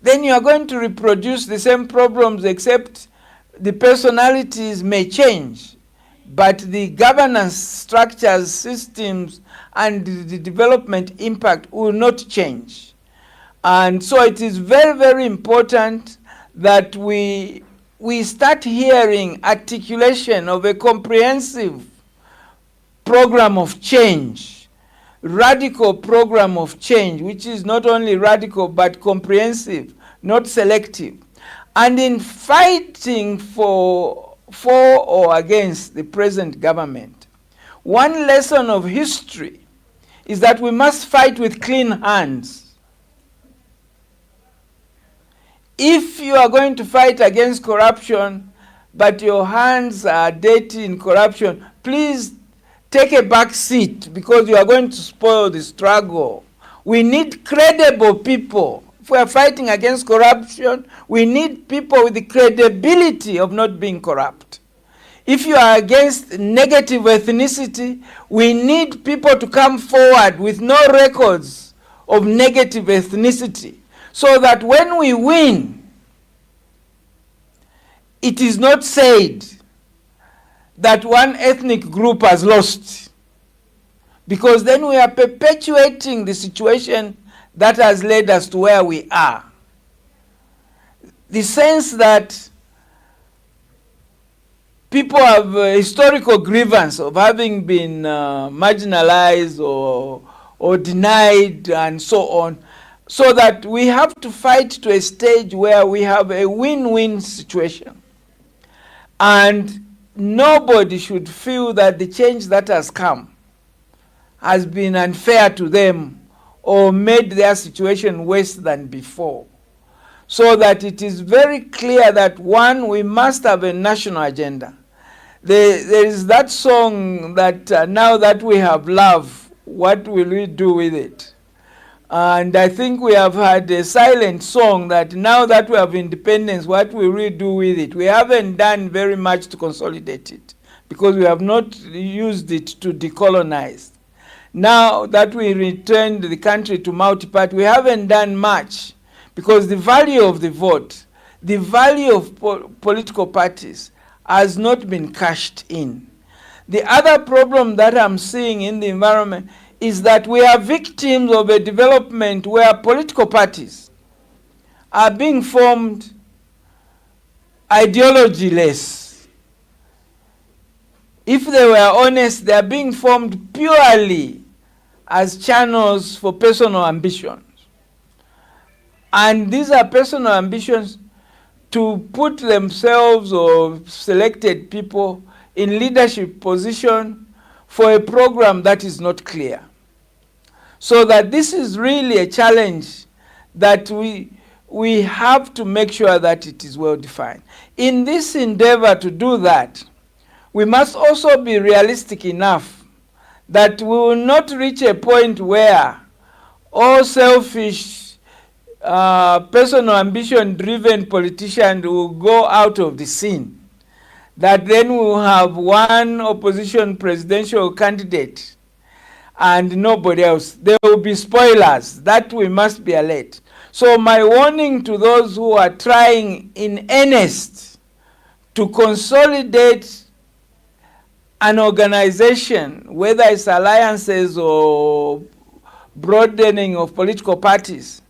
then you are going to reproduce the same problems, except the personalities may change, but the governance structures, systems, and the development impact will not change. And so it is very, very important that we start hearing articulation of a comprehensive program of change, radical program of change, which is not only radical but comprehensive, not selective. And in fighting for or against the present government, one lesson of history is that we must fight with clean hands. If you are going to fight against corruption, but your hands are dirty in corruption, please take a back seat, because you are going to spoil the struggle. We need credible people. If we are fighting against corruption, we need people with the credibility of not being corrupt. If you are against negative ethnicity, we need people to come forward with no records of negative ethnicity, so that when we win, it is not said that one ethnic group has lost, because then we are perpetuating the situation that has led us to where we are. The sense that people have a historical grievance of having been marginalized or denied and so on, so that we have to fight to a stage where we have a win-win situation. And nobody should feel that the change that has come has been unfair to them or made their situation worse than before. So that it is very clear that, one, we must have a national agenda. There is that song that now that we have love, what will we do with it? And I think we have had a silent song that now that we have independence, what will we do with it? We haven't done very much to consolidate it, because we have not used it to decolonize. Now that we returned the country to multi-party, we haven't done much, because the value of the vote, the value of political parties has not been cashed in. The other problem that I'm seeing in the environment is that we are victims of a development where political parties are being formed ideologyless. If they were honest, they are being formed purely as channels for personal ambitions. And these are personal ambitions to put themselves or selected people in leadership position for a program that is not clear. So that this is really a challenge that we have to make sure that it is well defined. In this endeavor to do that, we must also be realistic enough that we will not reach a point where all selfish, personal ambition-driven politicians will go out of the scene. That then we will have one opposition presidential candidate and nobody else. There will be spoilers. That we must be alert. So my warning to those who are trying in earnest to consolidate an organization, whether it's alliances or broadening of political parties,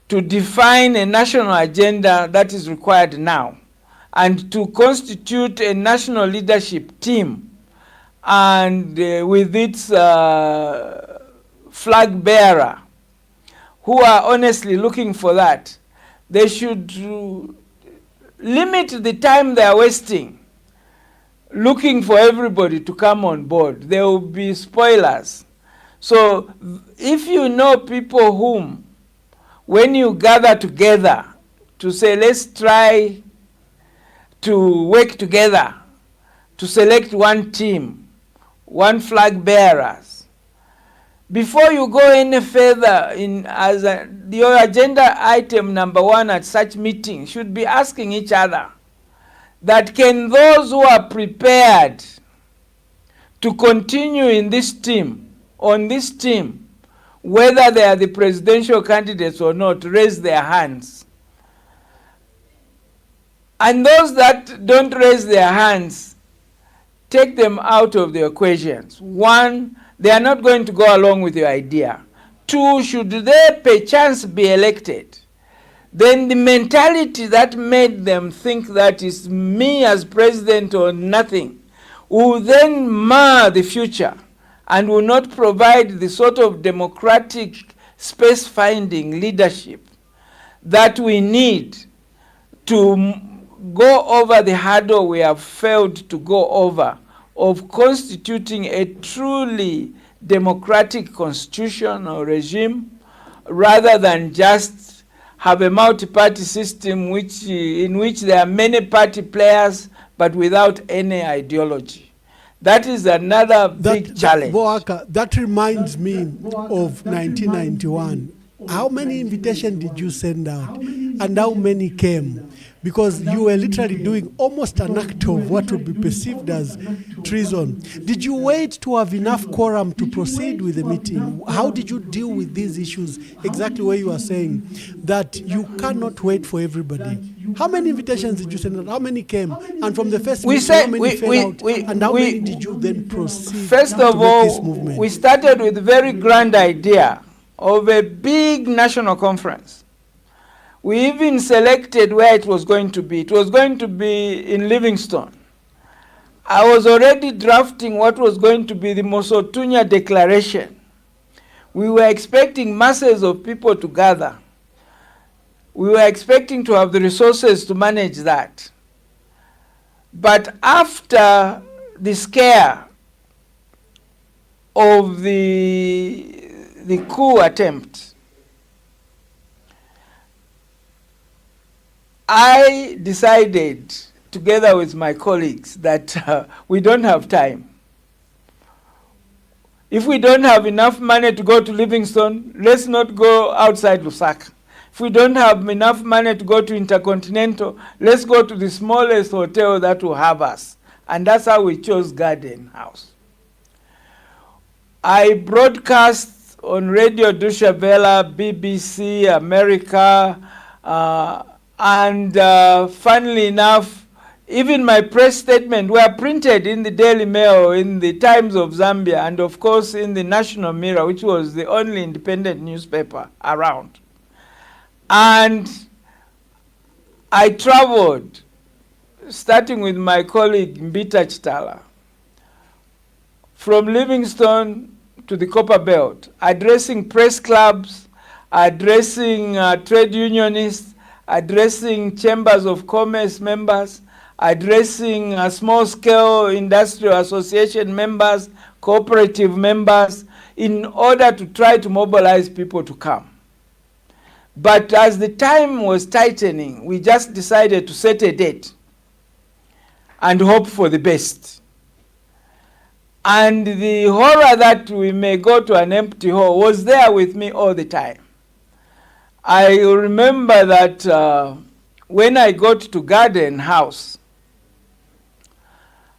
to define a national agenda that is required now, and to constitute a national leadership team, and with its flag bearer, who are honestly looking for that. They should limit the time they are wasting looking for everybody to come on board. There will be spoilers. So if you know people whom, when you gather together to say, let's try to work together to select one team, one flag bearers, before you go any further in your agenda item number 1 at such meeting should be asking each other that can those who are prepared to continue in this team, on this team, whether they are the presidential candidates or not, raise their hands. And those that don't raise their hands, take them out of the equations. 1, they are not going to go along with your idea. 2, should they perchance be elected, then the mentality that made them think that it's me as president or nothing will then mar the future and will not provide the sort of democratic space-finding leadership that we need to go over the hurdle we have failed to go over of constituting a truly democratic constitution or regime, rather than just have a multi-party system in which there are many party players but without any ideology. That is another big challenge. Boaka, that reminds me of 1991. How many invitations did you send out and how many came? Because you were literally doing almost an act of what would be perceived as treason. Did you wait to have enough quorum to proceed with the meeting? How did you deal with these issues? Exactly where you are saying that you cannot wait for everybody. How many invitations did you send out? How many came? And from the first meeting, how many fell out? And how many did you then proceed first to of make all, this movement? we started with a very grand idea of a big national conference. We even selected where it was going to be. It was going to be in Livingstone. I was already drafting what was going to be the Mosotunya Declaration. We were expecting masses of people to gather. We were expecting to have the resources to manage that. But after the scare of the coup attempt, I decided, together with my colleagues, that we don't have time. If we don't have enough money to go to Livingstone, let's not go outside Lusaka. If we don't have enough money to go to Intercontinental, let's go to the smallest hotel that will have us. And that's how we chose Garden House. I broadcast on Radio Deutsche Welle, BBC, America, and funnily enough, even my press statement were printed in the Daily Mail, in the Times of Zambia, and of course in the National Mirror, which was the only independent newspaper around. And I traveled, starting with my colleague Mbita Chitala, from Livingstone to the Copper Belt, addressing press clubs, addressing trade unionists, addressing chambers of commerce members, addressing small-scale industrial association members, cooperative members, in order to try to mobilize people to come. But as the time was tightening, we just decided to set a date and hope for the best. And the horror that we may go to an empty hall was there with me all the time. I remember that when I got to Garden House,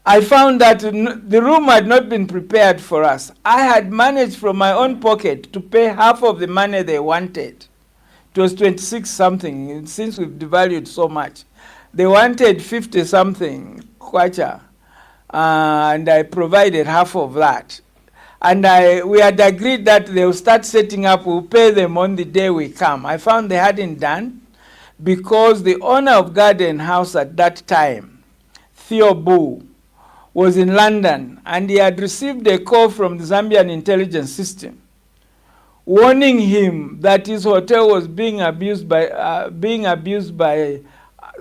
I found that the room had not been prepared for us. I had managed from my own pocket to pay half of the money they wanted. It was 26 something, since we've devalued so much. They wanted 50 something kwacha. and I provided half of that. And we had agreed that they will start setting up, we'll pay them on the day we come. I found they hadn't done, because the owner of Garden House at that time, Theo Boo, was in London, and he had received a call from the Zambian intelligence system warning him that his hotel was being abused by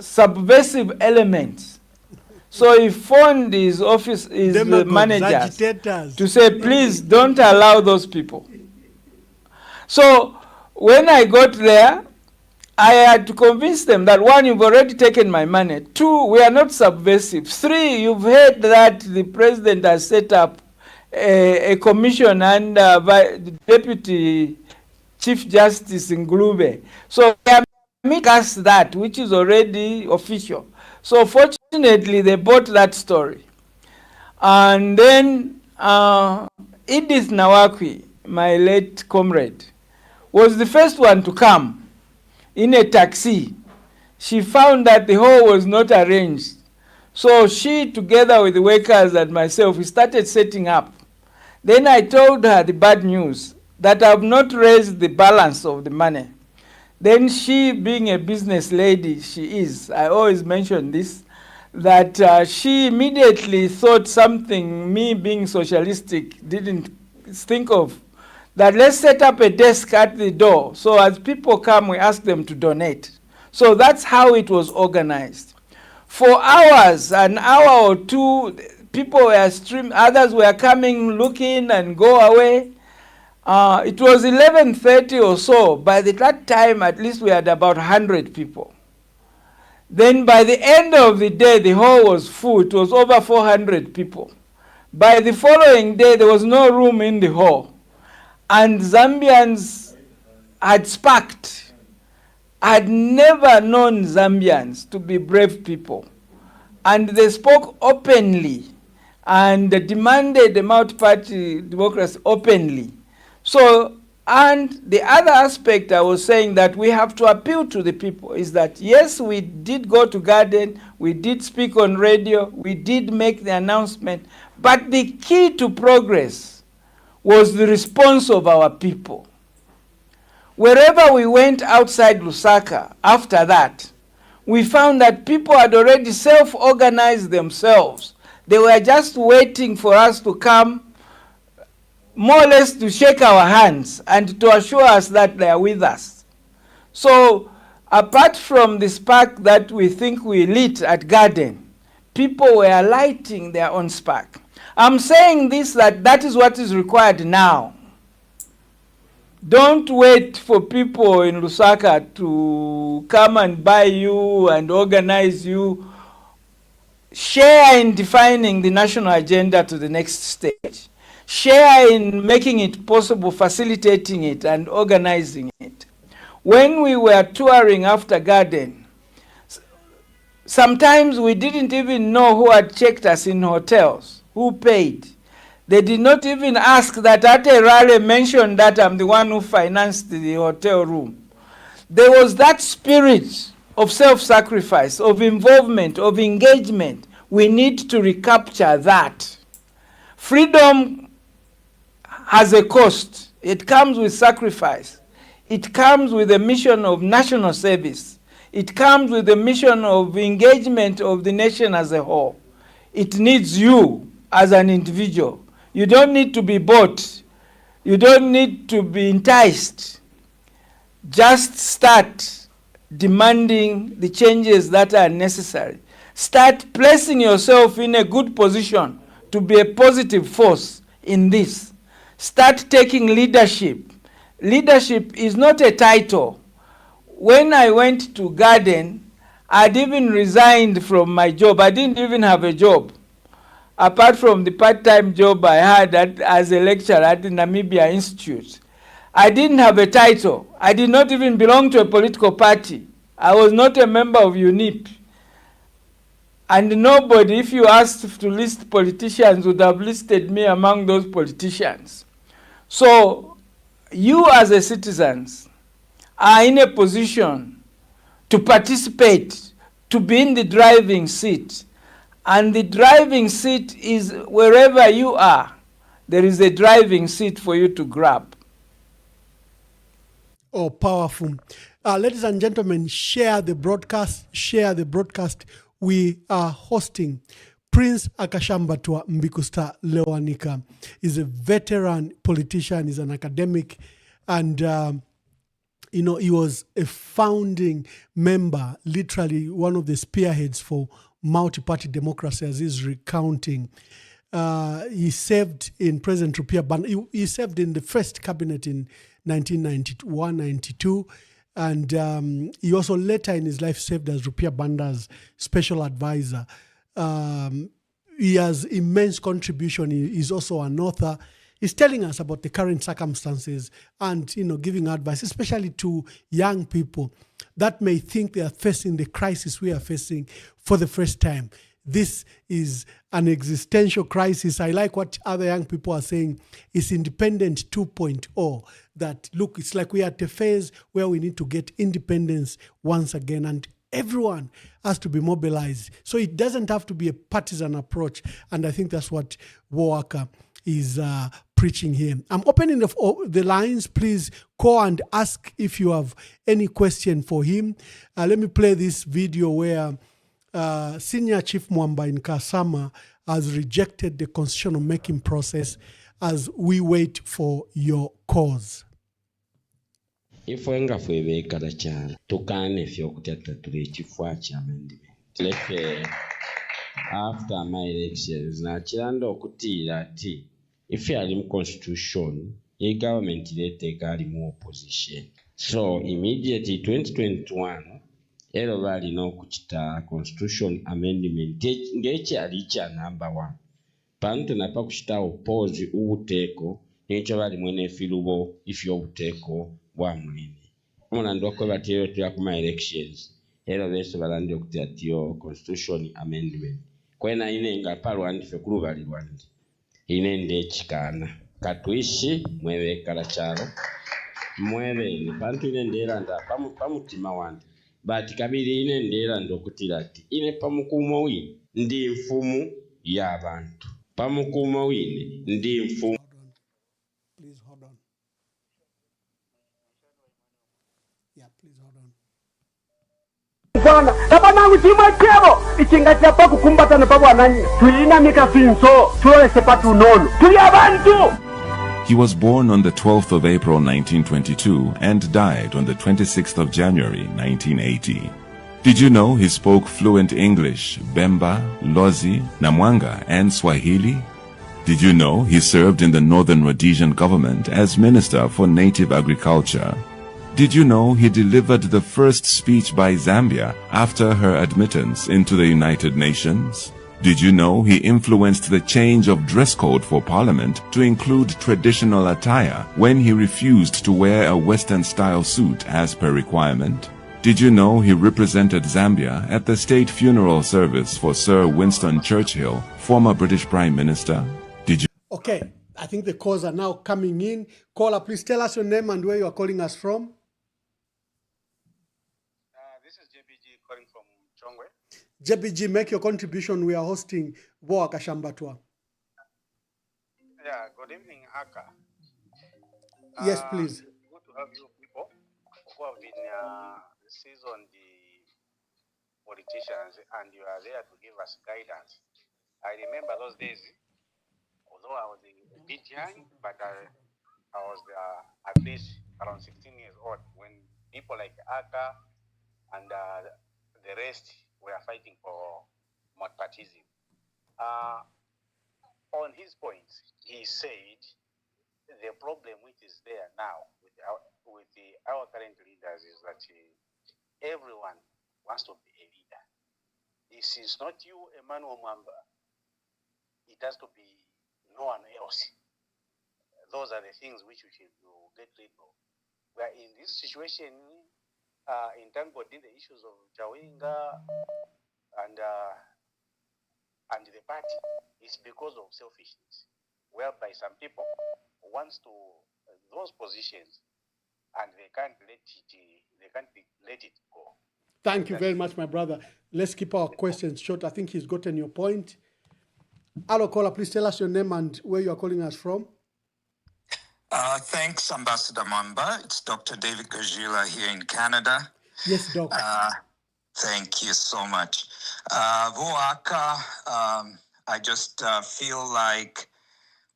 subversive elements. So he phoned his office, his managers, to say, please don't allow those people. So when I got there, I had to convince them that, one, you've already taken my money. Two, we are not subversive. Three, you've heard that the president has set up a commission and the Deputy Chief Justice in Glube. So they are making us that, which is already official. So fortunately, they bought that story. And then Edith Nawakwi, my late comrade, was the first one to come in a taxi. She found that the hall was not arranged. So she, together with the workers and myself, we started setting up. Then I told her the bad news, that I have not raised the balance of the money. Then she, being a business lady, she is, I always mention this, that she immediately thought something, me being socialistic, didn't think of, that let's set up a desk at the door. So as people come, we ask them to donate. So that's how it was organized. For hours, an hour or two, people were streaming, others were coming, looking and go away. It was 11:30 or so. By that time, at least we had about 100 people. Then by the end of the day, the hall was full. It was over 400 people. By the following day, there was no room in the hall. And Zambians had sparked. I had never known Zambians to be brave people. And they spoke openly and demanded the multi-party democracy openly. So, and the other aspect I was saying that we have to appeal to the people is that, yes, we did go to Garden, we did speak on radio, we did make the announcement, but the key to progress was the response of our people. Wherever we went outside Lusaka after that, we found that people had already self-organized themselves. They were just waiting for us to come, more or less to shake our hands and to assure us that they are with us. So apart from the spark that we think we lit at Garden, people were lighting their own spark. I'm saying this, that is what is required now. Don't wait for people in Lusaka to come and buy you and organize you. Share in defining the national agenda to the next stage. Share in making it possible, facilitating it and organizing it. When we were touring after Garden, sometimes we didn't even know who had checked us in hotels. Who paid? They did not even ask that at a rally mention that I'm the one who financed the hotel room. There was that spirit of self-sacrifice, of involvement, of engagement. We need to recapture that. Freedom has a cost. It comes with sacrifice. It comes with a mission of national service. It comes with a mission of engagement of the nation as a whole. It needs you as an individual. You don't need to be bought. You don't need to be enticed. Just start demanding the changes that are necessary. Start placing yourself in a good position to be a positive force in this. Start taking leadership. Leadership is not a title. When I went to Garden, I'd even resigned from my job. I didn't even have a job. Apart from the part-time job I had as a lecturer at the Namibia Institute. I didn't have a title. I did not even belong to a political party. I was not a member of UNIP. And nobody, if you asked to list politicians, would have listed me among those politicians. So you as a citizens are in a position to participate, to be in the driving seat. And the driving seat is wherever you are, there is a driving seat for you to grab. Oh, powerful. Ladies and gentlemen, share the broadcast. Share the broadcast. We are hosting Prince Akashambatwa Mbikusta Lewanika. He's a veteran politician, he's an academic, and he was a founding member, literally one of the spearheads for multi-party democracy, as he's recounting. He served in President Rupia Banda. He served in the first cabinet in 1991-92, and he also later in his life served as Rupia Banda's special advisor. He has immense contribution. He is also an author. He's telling us about the current circumstances and, giving advice, especially to young people that may think they are facing the crisis we are facing for the first time. This is an existential crisis. I like what other young people are saying. It's independent 2.0. That, look, it's like we are at a phase where we need to get independence once again, and everyone has to be mobilized. So it doesn't have to be a partisan approach. And I think that's what Woaka is preaching here. I'm opening the lines. Please call and ask if you have any question for him. Let me play this video where Senior Chief Mwamba in Kasama has rejected the constitutional making process as we wait for your cause. Ifwe nga fwe beekala kyalo tukaane fye okutyatatula ekifo kya amendment. Lefe after my elections nakiranda okutiira ati ife ali mu constitution ye government leteeka ali mu opposition. So immediately 2021 ero balina okukita constitution amendment ng'ekyali kya number 1. Pantu napa kushita oppose ubuteeko n'ekyo bali mwene filubo ifi obuteeko bwa mwene. Omulandu okwe batyo tuyakuma elections ero beso balandi okutya constitution amendment. Kwena ine nga parliament fe kulubalirwa ndi inende ekikaana katwishi mwebekala kyalo mwebeni pantu inendeera nda pamutima wange bati kabiri inendeera ndokutira ati ine pamukuuma wine ndi nfumu y'abantu pamukuuma wine ndi nfumu. Please hold on. Yeah, please hold on. Bwana tabanangu chimwe chebo ichinga chapa kukumbatana pa bwananyi tuyina mikafinso tulese patunono tuli abantu. He was born on the 12th of April 1922 and died on the 26th of January 1980. Did you know he spoke fluent English, Bemba, Lozi, Namwanga, and Swahili? Did you know he served in the Northern Rhodesian government as Minister for Native Agriculture? Did you know he delivered the first speech by Zambia after her admittance into the United Nations? Did you know he influenced the change of dress code for Parliament to include traditional attire when he refused to wear a Western-style suit as per requirement? Did you know he represented Zambia at the state funeral service for Sir Winston Churchill, former British Prime Minister? Did you... Okay, I think the calls are now coming in. Caller, please tell us your name and where you are calling us from. This is JBG calling from Chongwe. JBG, make your contribution. We are hosting Boa Kashambatwa. Yeah, good evening, Aka. Yes, please. Good to have you people who have been seasoned politicians and you are there to give us guidance. I remember those days, although I was a bit young, but I was at least around 16 years old when people like Aka and the rest were fighting for multipartism. On his points, he said the problem which is there now with our current leaders is that everyone wants to be a leader. This is not you, Emmanuel Mwamba. It has to be no one else. Those are the things which we should get rid of. We are in this situation entangled in the issues of Jawinga and the party. It's because of selfishness, whereby some people wants to those positions and they can't let it go. Thank you very much, my brother. Let's keep our questions short. I think he's gotten your point. Hello, caller. Please tell us your name and where you are calling us from. Thanks, Ambassador Mwamba. It's Dr. David Gajila here in Canada. Yes, Doc. Thank you so much. Voaka, I just feel like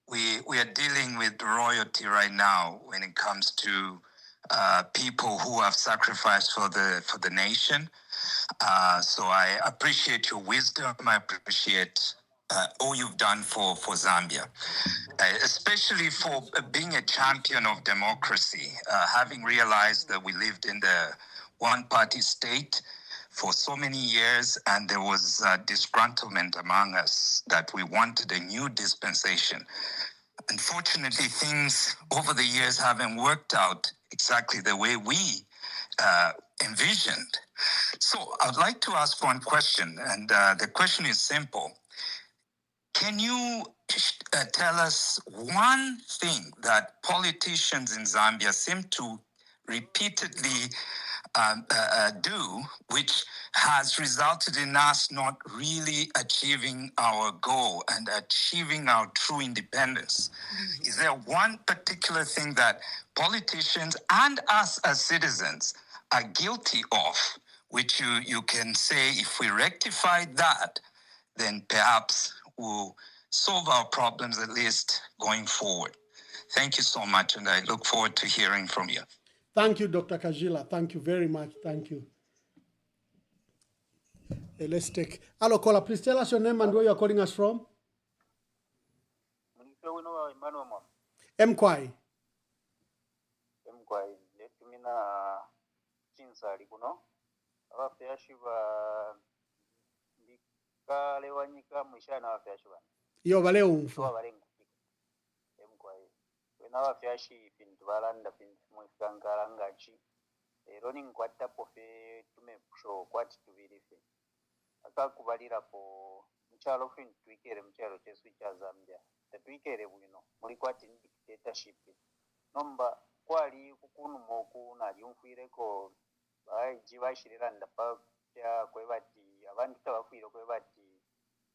we are dealing with royalty right now when it comes to people who have sacrificed for the nation. So I appreciate your wisdom. I appreciate all you've done for Zambia, especially for being a champion of democracy, having realized that we lived in the one-party state for so many years, and there was disgruntlement among us that we wanted a new dispensation. Unfortunately, things over the years haven't worked out exactly the way we envisioned. So I'd like to ask one question, and the question is simple. Can you tell us one thing that politicians in Zambia seem to repeatedly do, which has resulted in us not really achieving our goal and achieving our true independence? Is there one particular thing that politicians and us as citizens are guilty of, which you can say, if we rectify that, then perhaps we'll solve our problems, at least going forward? Thank you so much, and I look forward to hearing from you. Thank you, Dr. Kajila. Thank you very much. Thank you. Let's take. Hello, caller. Please tell us your name and where you are calling us from. Emmanuel. Mkwai. Letumina chinsali kuno. Abafyashiba ndikale wanyika mwishana abafyashiba. Iyo vale umfu. N'abafyashi pintu balanda pintu mwikangala ngachi roni nkwata pofe tumepusho kwati tubirife akakubalira po mchalo fin twikere mchalo chesu cha Zambia tatwikere bwino muri kwati dictatorship nomba kwali kukunu moku na yumfireko jibashirira ndapa ya kwebati abantu tabafiro kwebati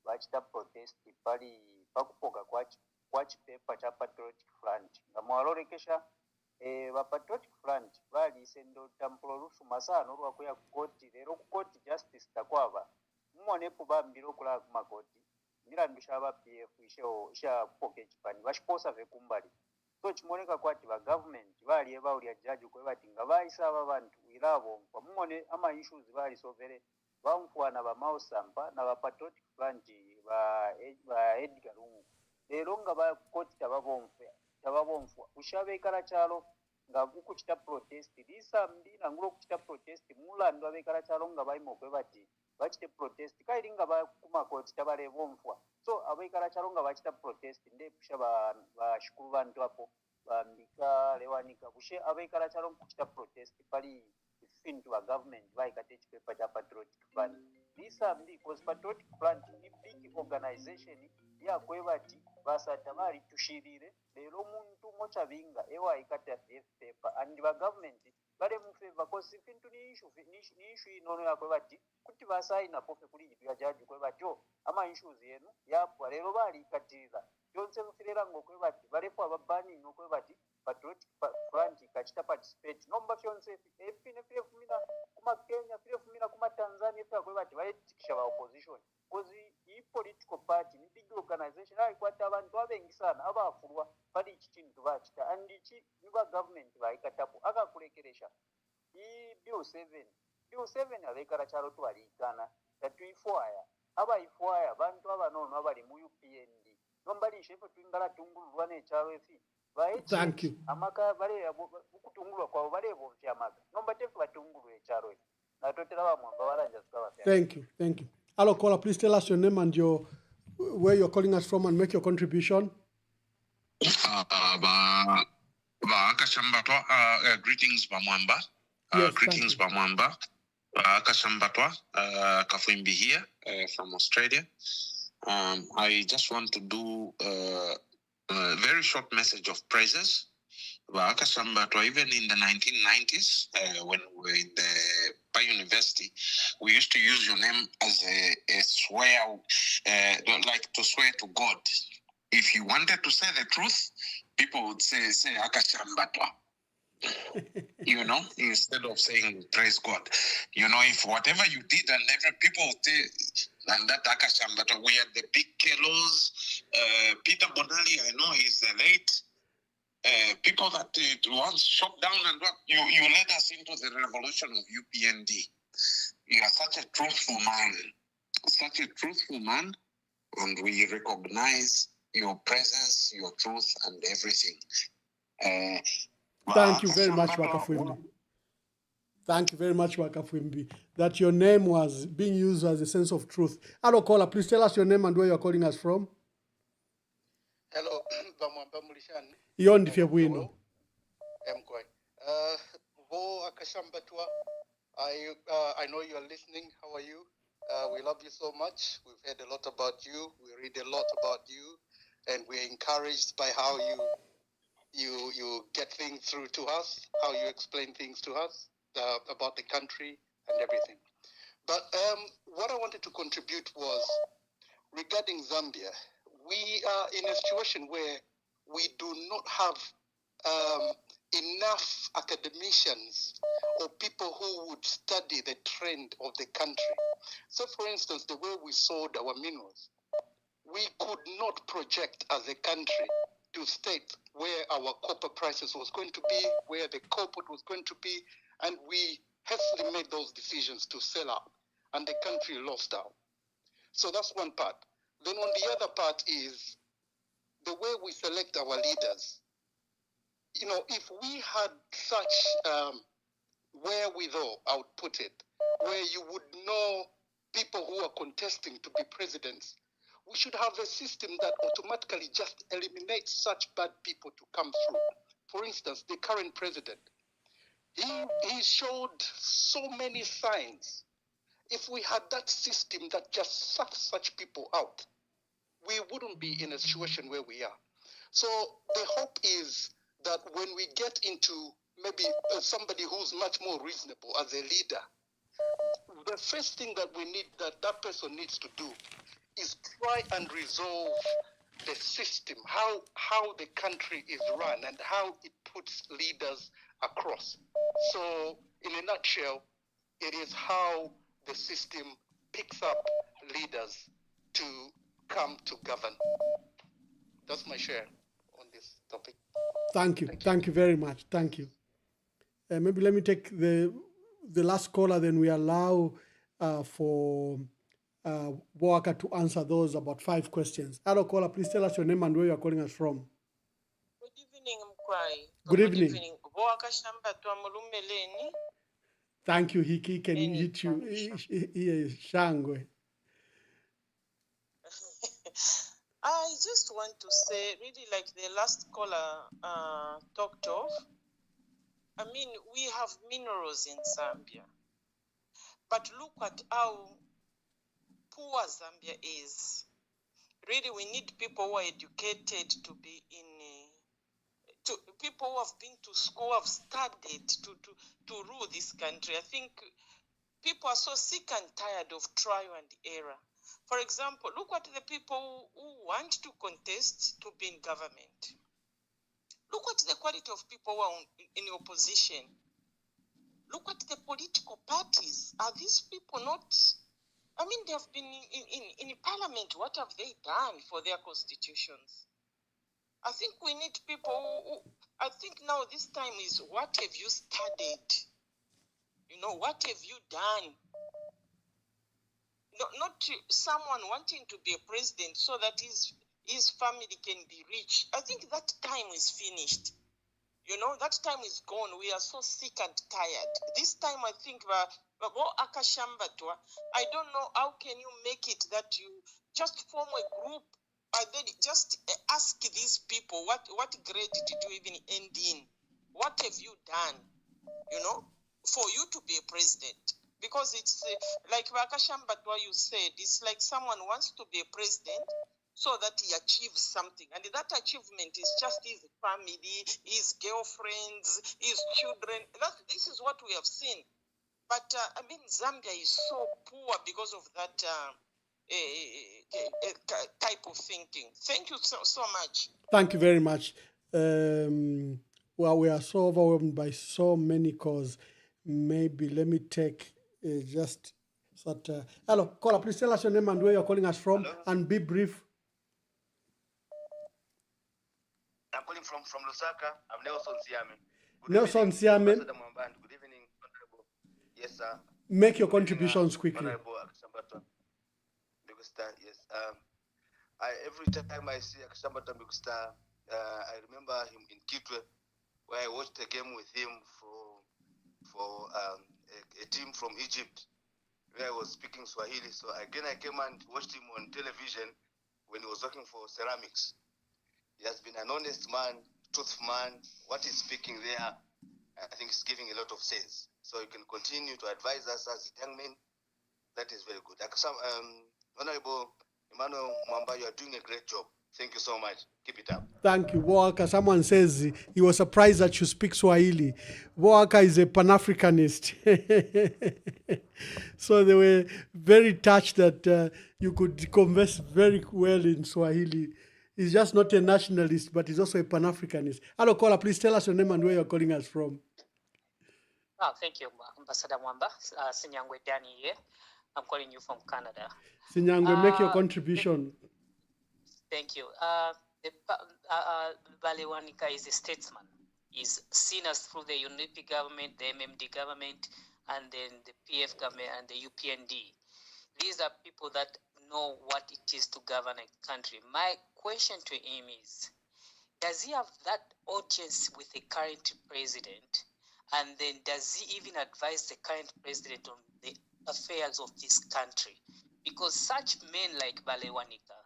bachita protest pali pakupoka kwachi paper cha patriotic front ngamwalolekesha ba patriotic front bali sendo tampulo lufu masano lwakuya kukoti lero kukoti justice takwaba mmonepo bambiro kula kumakoti mirandusha ba PF sha poke chipani bashiposa vekumbali so chimoneka kwati ba government bali ebawulya judge kwebati ngabayisa abantu irabo kwa mmone ama issues bali sovere bamfwana ba Mausampa na ba patriotic front ba Edgar Lungu lero nga bakoti tababomfu ushabe ikala chalo nga bukuchita protest lisambi nangulo kuchita protest mulando abekala chalo nga bayimo kwebati bachite protest kairi nga bakumakoti tabale bomfwa so abekala chalo nga bachita protest nde kusha ba shukuru bantu apo bambika lewanika bushe abekala chalo kuchita protest pali fintu wa government baikate chipepa cha patriotic fund lisambi because patriotic fund ni big organization ya kwebati basata bali tushirire lero muntu mocha binga ewa ikata paper and ba government bale mu favor because fintu ni issue inono ya kwebati kuti basaina pofe kuli ya judge kwebati ama issues yenu yapo lero bali ikatira yonse mufirera ngo kwebati balepo ababani ngo kwebati patriotic front kachita participate nomba fyonse epine file fumina kuma Kenya file fumina kuma Tanzania file kwebati baletikisha ba opposition kozi i political party ni big organization aikwata abantu abengi sana abafurwa bali ikintu bachita and ichi niba government baikatapo akakulekeresha I bill 7 abekala chalo twalikana tatuifoya abayifoya bantu abanono abali mu UPND nombali shefe twingala tungulwa ne chalo efi Thank you. amaka bale ukutungulwa kwa bale bomfya amaka nomba tefu batungulwe chalo efi na totera ba Mwamba baranja sikawa. Thank you. Hello, caller. Please tell us your name and where you're calling us from and make your contribution. Greetings, Mwamba. Yes, greetings, Mwamba. Kashambatwa, Kafuimbi here from Australia. I just want to do a very short message of praises Vakashambatwa, even in the 1990s, when we were in the Pi University, we used to use your name as a swear, like to swear to God. If you wanted to say the truth, people would say Akashambatwa. You know, instead of saying praise God. You know, if whatever you did and every people would say, and that Akashambatwa, we had the big Kelos, Peter Bonali, I know he's late. People that once shot down and what you led us into the revolution of UPND. You are such a truthful man, and we recognize your presence, your truth, and everything. Thank you very much, Wakafwimbi. Thank you very much, Wakafwimbi, that your name was being used as a sense of truth. Hello, caller, please tell us your name and where you're calling us from. Hello, Mwamba Mulishani. Yon Difebuino. Mkwe. Vo Akashambatwa. I know you are listening. How are you? We love you so much. We've heard a lot about you. We read a lot about you, and we're encouraged by how you get things through to us, how you explain things to us about the country and everything. But what I wanted to contribute was regarding Zambia. We are in a situation where we do not have enough academicians or people who would study the trend of the country. So, for instance, the way we sold our minerals, we could not project as a country to state where our copper prices was going to be, where the copper was going to be, and we hastily made those decisions to sell out, and the country lost out. So that's one part. Then on the other part is the way we select our leaders. You know, if we had such wherewithal, I would put it, where you would know people who are contesting to be presidents, we should have a system that automatically just eliminates such bad people to come through. For instance, the current president, he showed so many signs. If we had that system that just sucks such people out, we wouldn't be in a situation where we are. So the hope is that when we get into maybe somebody who's much more reasonable as a leader, the first thing that we need, that person needs to do, is try and resolve the system, how the country is run and how it puts leaders across. So in a nutshell, it is how the system picks up leaders to come to govern. That's my share on this topic. Thank you. Thank you very much. Thank you. Maybe let me take the last caller, then we allow for Boaka to answer those about 5 questions. Hello, caller, please tell us your name and where you are calling us from. Good evening, Mkwai. Good evening. Boaka Shambatwa Mulumeleni. Thank you, Hiki. Can you hit you? Shangwe. I just want to say, really like the last caller talked of, I mean, we have minerals in Zambia. But look at how poor Zambia is. Really, we need people who are educated to be people who have been to school, have studied to rule this country. I think people are so sick and tired of trial and error. For example, look at the people who want to contest to be in government. Look at the quality of people who are in opposition. Look at the political parties. Are these people not... I mean, they have been in parliament. What have they done for their constitutions? I think we need people who... I think now this time is, what have you studied? You know, what have you done? Not someone wanting to be a president so that his family can be rich. I think that time is finished. You know, that time is gone. We are so sick and tired. This time, I think, Akashambatwa, I don't know how can you make it that you just form a group and then just ask these people, what grade did you even end in? What have you done, you know, for you to be a president? Because it's like Akashambatwa, you said, it's like someone wants to be a president so that he achieves something. And that achievement is just his family, his girlfriends, his children. This is what we have seen. But Zambia is so poor because of that type of thinking. Thank you so much. Thank you very much. Well, we are so overwhelmed by so many calls. Maybe let me take just sort. Hello, caller, please tell us your name and where you're calling us from. Hello? And be brief. I'm calling from Lusaka. I'm Nelson Siame. Nelson Siame. Good evening, Honorable. Yes, sir. Make your contributions quickly. Honorable Akisambata Bigusta. Yes. Every time I see Akisambata Bigusta, I remember him in Kitwe, where I watched a game with him for a team from Egypt, where I was speaking Swahili. So again, I came and watched him on television when he was working for Ceramics. He has been an honest man, truthful man. What he's speaking there, I think is giving a lot of sense. So you can continue to advise us as young men. That is very good. Honorable Emmanuel Mwamba, you are doing a great job. Thank you so much. Keep it up. Thank you, Walker. Someone says he was surprised that you speak Swahili. Walker is a Pan-Africanist. So they were very touched that you could converse very well in Swahili. He's just not a nationalist, but he's also a Pan-Africanist. Hello, caller. Please tell us your name and where you're calling us from. Thank you, Ambassador Mwamba. Sinyangwe Danny here. I'm calling you from Canada. Sinyangwe, make your contribution. Thank you. Balewanika is a statesman. He's seen us through the UNDP government, the MMD government, and then the PF government and the UPND. These are people that know what it is to govern a country. My question to him is, does he have that audience with the current president? And then does he even advise the current president on the affairs of this country? Because such men like Balewanika,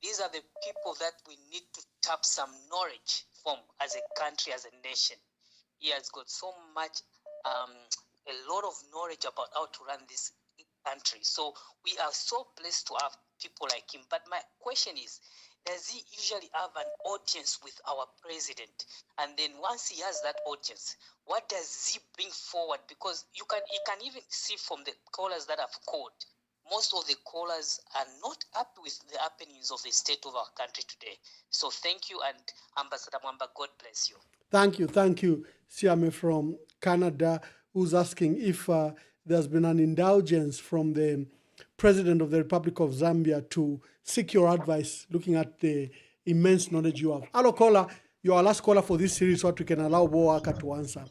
these are the people that we need to tap some knowledge from as a country, as a nation. He has got so much, a lot of knowledge about how to run this country. So we are so blessed to have people like him. But my question is, does he usually have an audience with our president? And then once he has that audience, what does he bring forward? Because you can even see from the callers that have called, most of the callers are not happy with the happenings of the state of our country today. So thank you, and Ambassador Mwamba, God bless you. Thank you, Siame from Canada, who's asking if there's been an indulgence from the President of the Republic of Zambia to seek your advice, looking at the immense knowledge you have. Hello, caller. You are our last caller for this series, so we can allow Boaka to answer.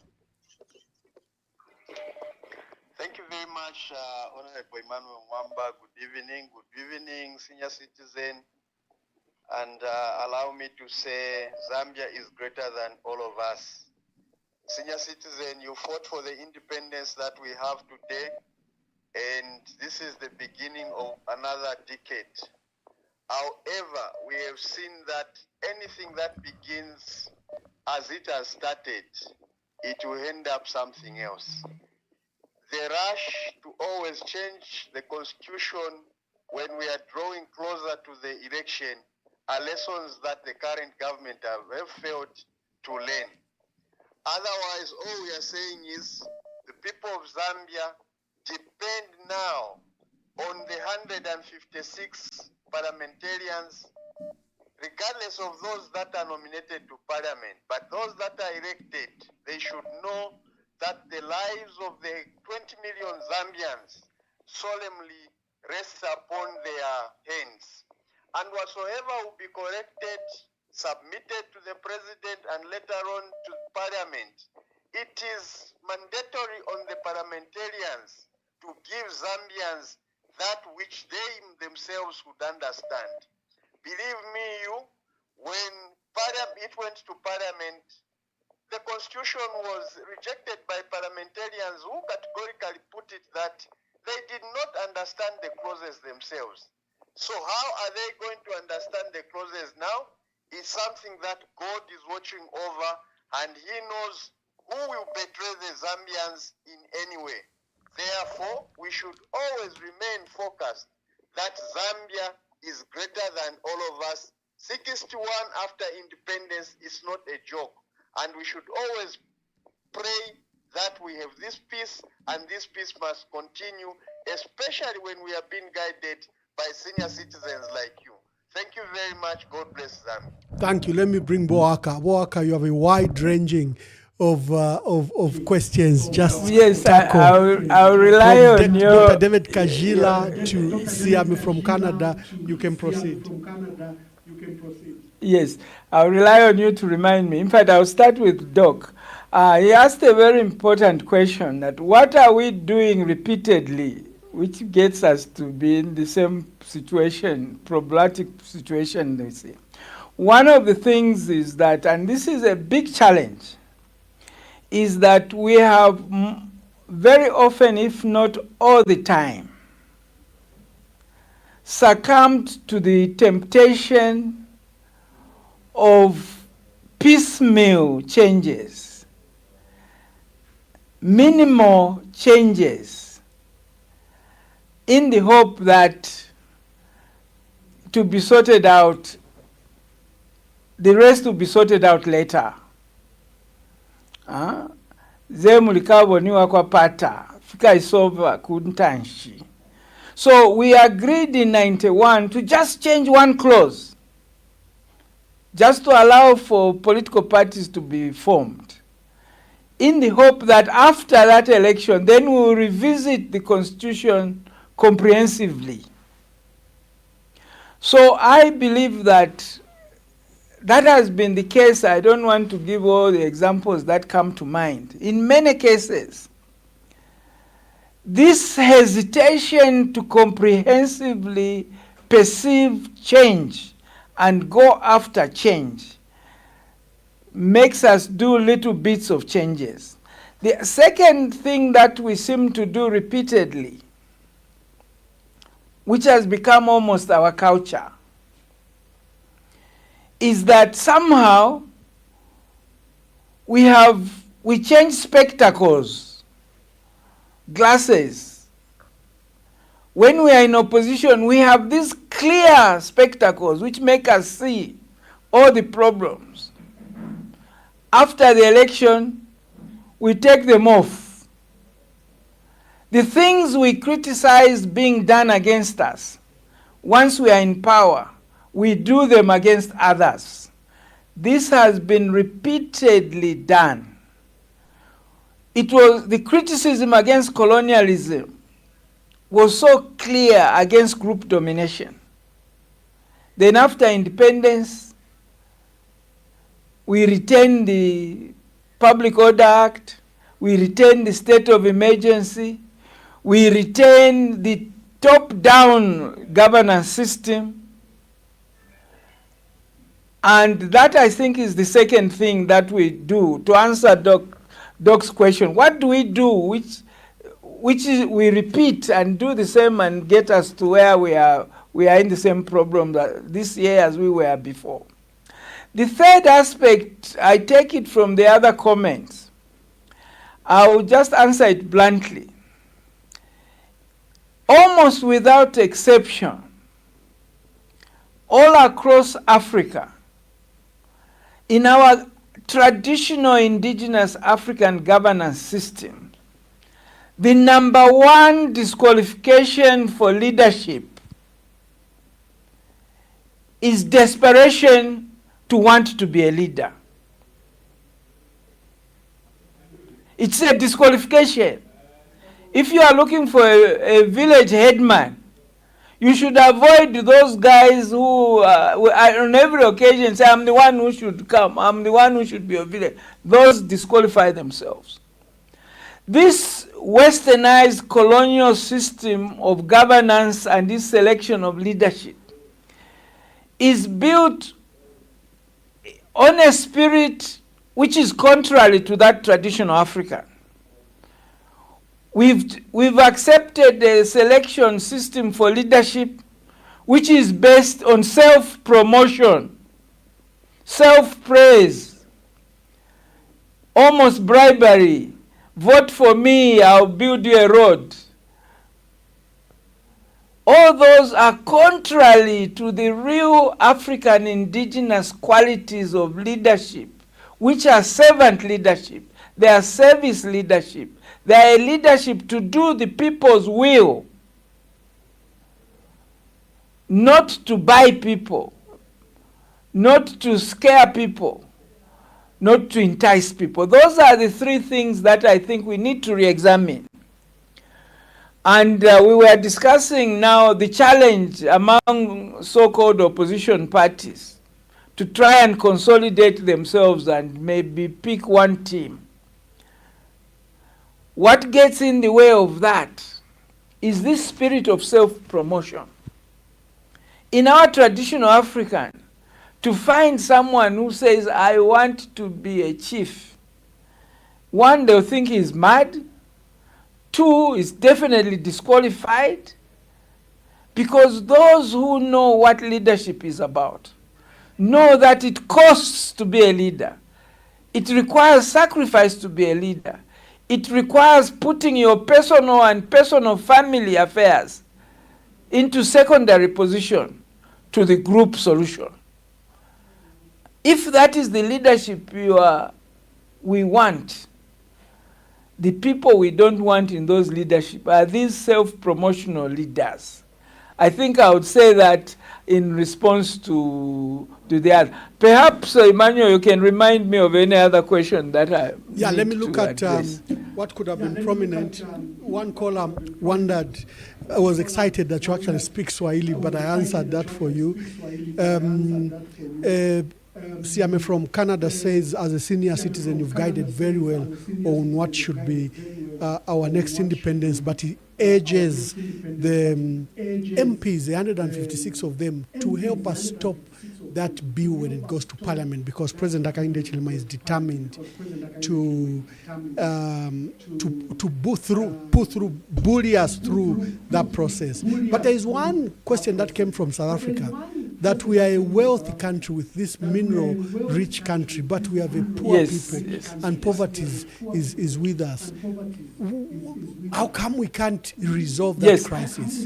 Thank you very much, Honorable Emmanuel Mwamba. Good evening, senior citizen. And allow me to say Zambia is greater than all of us. Senior citizen, you fought for the independence that we have today, and this is the beginning of another decade. However, we have seen that anything that begins as it has started, it will end up something else. The rush to always change the constitution when we are drawing closer to the election are lessons that the current government have failed to learn. Otherwise, all we are saying is the people of Zambia depend now on the 156 parliamentarians, regardless of those that are nominated to parliament. But those that are elected, they should know that the lives of the 20 million Zambians solemnly rests upon their hands. And whatsoever will be corrected, submitted to the president and later on to parliament, it is mandatory on the parliamentarians to give Zambians that which they themselves would understand. Believe me, when it went to parliament, the constitution was rejected by parliamentarians who categorically put it that they did not understand the clauses themselves. So how are they going to understand the clauses now? It's something that God is watching over, and he knows who will betray the Zambians in any way. Therefore, we should always remain focused that Zambia is greater than all of us. 61 after independence is not a joke. And we should always pray that we have this peace, and this peace must continue, especially when we are being guided by senior citizens like you. Thank you very much. God bless Zambia. Thank you. Let me bring Boaka. Boaka, you have a wide-ranging of questions. Just yes, tackle. I'll rely on your Dr. David Kajila to Siami from Canada. You can proceed. Yes, I'll rely on you to remind me. In fact, I'll start with Doc. He asked a very important question, that what are we doing repeatedly, which gets us to be in the same situation, problematic situation, they say. One of the things is that, and this is a big challenge, is that we have very often, if not all the time, succumbed to the temptation of piecemeal changes, minimal changes, in the hope that to be sorted out, the rest will be sorted out later. Ze mulikaboniwa kwa pata, fika isova kuntanshi. So we agreed in 91 to just change one clause, just to allow for political parties to be formed, in the hope that after that election, then we will revisit the constitution comprehensively. So I believe that that has been the case. I don't want to give all the examples that come to mind. In many cases, this hesitation to comprehensively perceive change and go after change makes us do little bits of changes. The second thing that we seem to do repeatedly, which has become almost our culture, is that somehow we change spectacles, glasses. When we are in opposition, we have these clear spectacles which make us see all the problems. After the election, we take them off. The things we criticize being done against us, once we are in power, we do them against others. This has been repeatedly done. It was the criticism against colonialism was so clear against group domination. Then after independence, we retained the Public Order Act, we retained the state of emergency, we retained the top-down governance system. And that, I think, is the second thing that we do. To answer Doc's question, what do we do which is we repeat and do the same and get us to where we are in the same problem this year as we were before? The third aspect, I take it from the other comments. I will just answer it bluntly. Almost without exception, all across Africa, in our traditional indigenous African governance system, the number one disqualification for leadership is desperation to want to be a leader. It's a disqualification. If you are looking for a village headman, you should avoid those guys who on every occasion say, I'm the one who should come, I'm the one who should be a village. Those disqualify themselves. This westernized colonial system of governance and this selection of leadership is built on a spirit which is contrary to that traditional African. We've accepted a selection system for leadership which is based on self-promotion, self-praise, almost bribery. Vote for me, I'll build you a road. All those are contrary to the real African indigenous qualities of leadership, which are servant leadership. They are service leadership. They are a leadership to do the people's will, not to buy people, not to scare people, not to entice people. Those are the three things that I think we need to re-examine. And we were discussing now the challenge among so-called opposition parties to try and consolidate themselves and maybe pick one team. What gets in the way of that is this spirit of self-promotion. In our traditional African, to find someone who says, I want to be a chief, one, they'll think he's mad. Two, is definitely disqualified, because those who know what leadership is about know that it costs to be a leader. It requires sacrifice to be a leader. It requires putting your personal and personal family affairs into secondary position to the group solution. If that is the leadership we want, the people we don't want in those leadership are these self-promotional leaders. I think I would say that in response to the other. Perhaps, Emmanuel, you can remind me of any other question that I Yeah, let me look at address. what could have been prominent. One caller wondered, I was excited that you actually speak Swahili, but I answered that for you. Siame from Canada says, as a senior citizen, you've guided very well on what should be our next independence, but he urges the MPs, the 156 of them, to help us stop that bill when it goes to Parliament, because President Hakainde Hichilema is determined to bully us through that process. But there is one question that came from South Africa, that we are a wealthy country with this mineral-rich country, but we have a poor people, and poverty is with us. How come we can't resolve that crisis?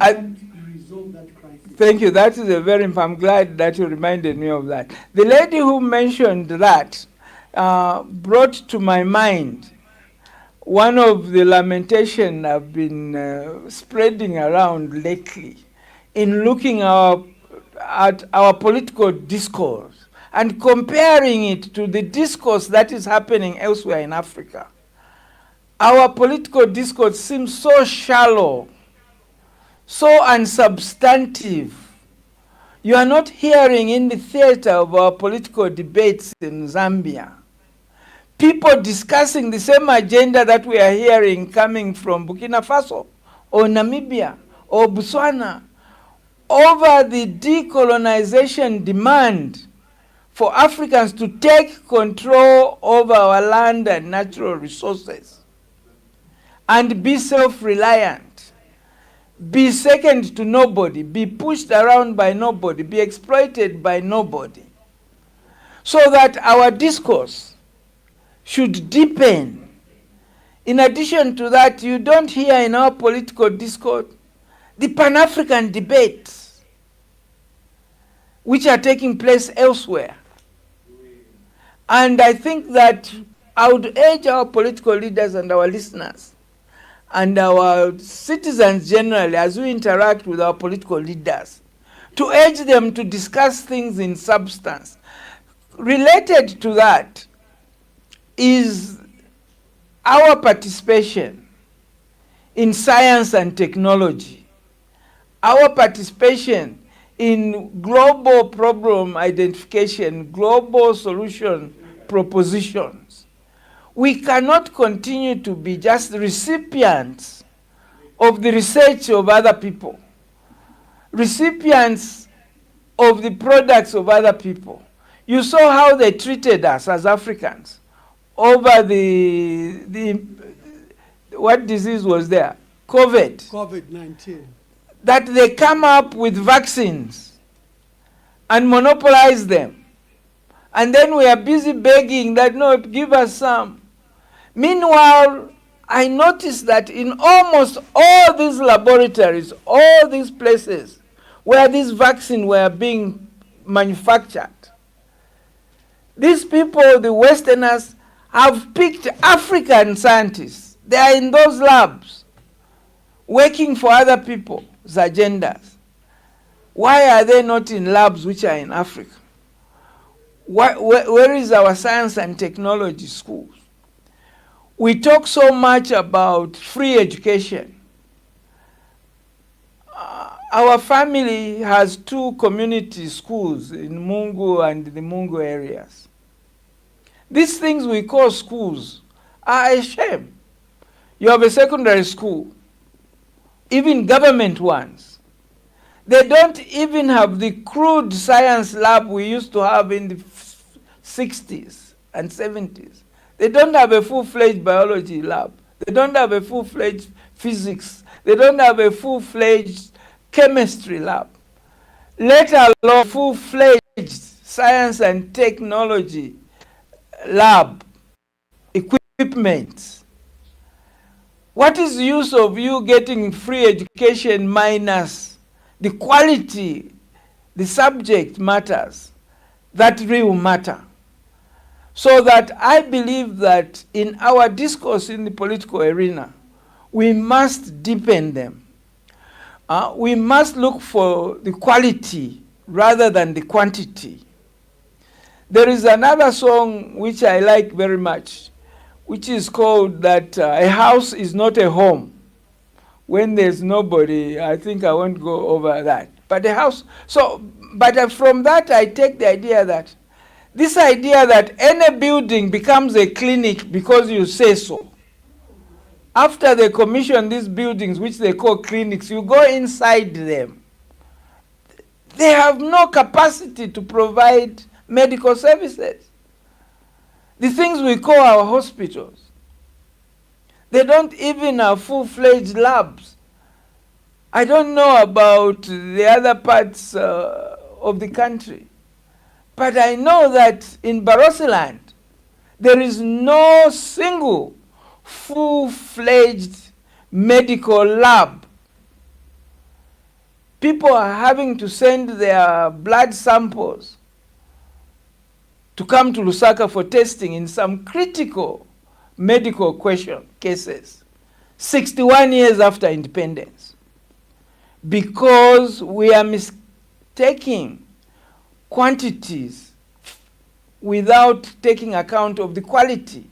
Thank you. That is a very, I'm glad that you reminded me of that. The lady who mentioned that brought to my mind one of the lamentations I've been spreading around lately in looking at our political discourse and comparing it to the discourse that is happening elsewhere in Africa. Our political discourse seems so shallow, so unsubstantive. You are not hearing in the theater of our political debates in Zambia people discussing the same agenda that we are hearing coming from Burkina Faso or Namibia or Botswana over the decolonization demand for Africans to take control over our land and natural resources and be self-reliant, be second to nobody, be pushed around by nobody, be exploited by nobody, so that our discourse should deepen. In addition to that, you don't hear in our political discourse the Pan-African debates which are taking place elsewhere. And I think that I would urge our political leaders and our listeners and our citizens generally, as we interact with our political leaders, to urge them to discuss things in substance. Related to that is our participation in science and technology, our participation in global problem identification, global solution propositions. We cannot continue to be just recipients of the research of other people, recipients of the products of other people. You saw how they treated us as Africans over the what disease was there? COVID-19. That they come up with vaccines and monopolize them. And then we are busy begging that, no, give us some. Meanwhile, I noticed that in almost all these laboratories, all these places where these vaccines were being manufactured, these people, the Westerners, have picked African scientists. They are in those labs working for other people's agendas. Why are they not in labs which are in Africa? Where is our science and technology schools? We talk so much about free education. Our family has 2 community schools in Mungu and the Mungu areas. These things we call schools are a shame. You have a secondary school, even government ones. They don't even have the crude science lab we used to have in the 60s and 70s. They don't have a full-fledged biology lab. They don't have a full-fledged physics. They don't have a full-fledged chemistry lab, let alone full-fledged science and technology lab equipment. What is the use of you getting free education minus the quality, the subject matters that really matter? So that I believe that in our discourse in the political arena, we must deepen them. We must look for the quality rather than the quantity. There is another song which I like very much, which is called that a house is not a home. When there's nobody, I think I won't go over that. But a house, but from that I take the idea that this idea that any building becomes a clinic because you say so. After they commission these buildings, which they call clinics, you go inside them. They have no capacity to provide medical services. The things we call our hospitals, they don't even have full-fledged labs. I don't know about the other parts of the country, but I know that in Barosiland, there is no single full-fledged medical lab. People are having to send their blood samples to come to Lusaka for testing in some critical medical cases, 61 years after independence, because we are mistaking quantities without taking account of the quality.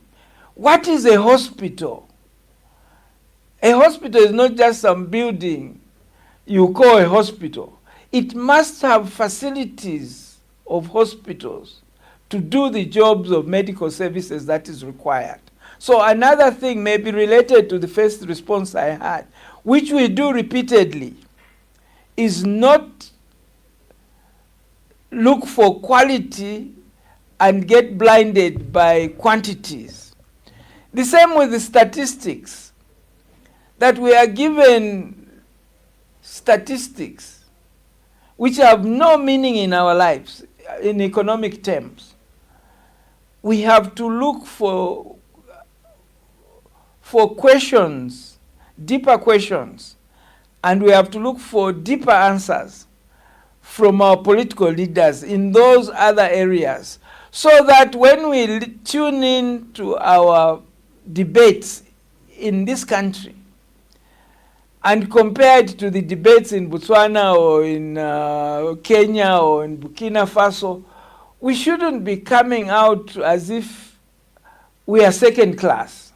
What is a hospital? A hospital is not just some building you call a hospital. It must have facilities of hospitals to do the jobs of medical services that is required. So another thing may be related to the first response I had, which we do repeatedly, is not look for quality and get blinded by quantities. The same with the statistics, that we are given statistics which have no meaning in our lives in economic terms. We have to look for questions, deeper questions, and we have to look for deeper answers from our political leaders in those other areas, so that when we tune in to our debates in this country and compare it to the debates in Botswana or in Kenya or in Burkina Faso, we shouldn't be coming out as if we are second class.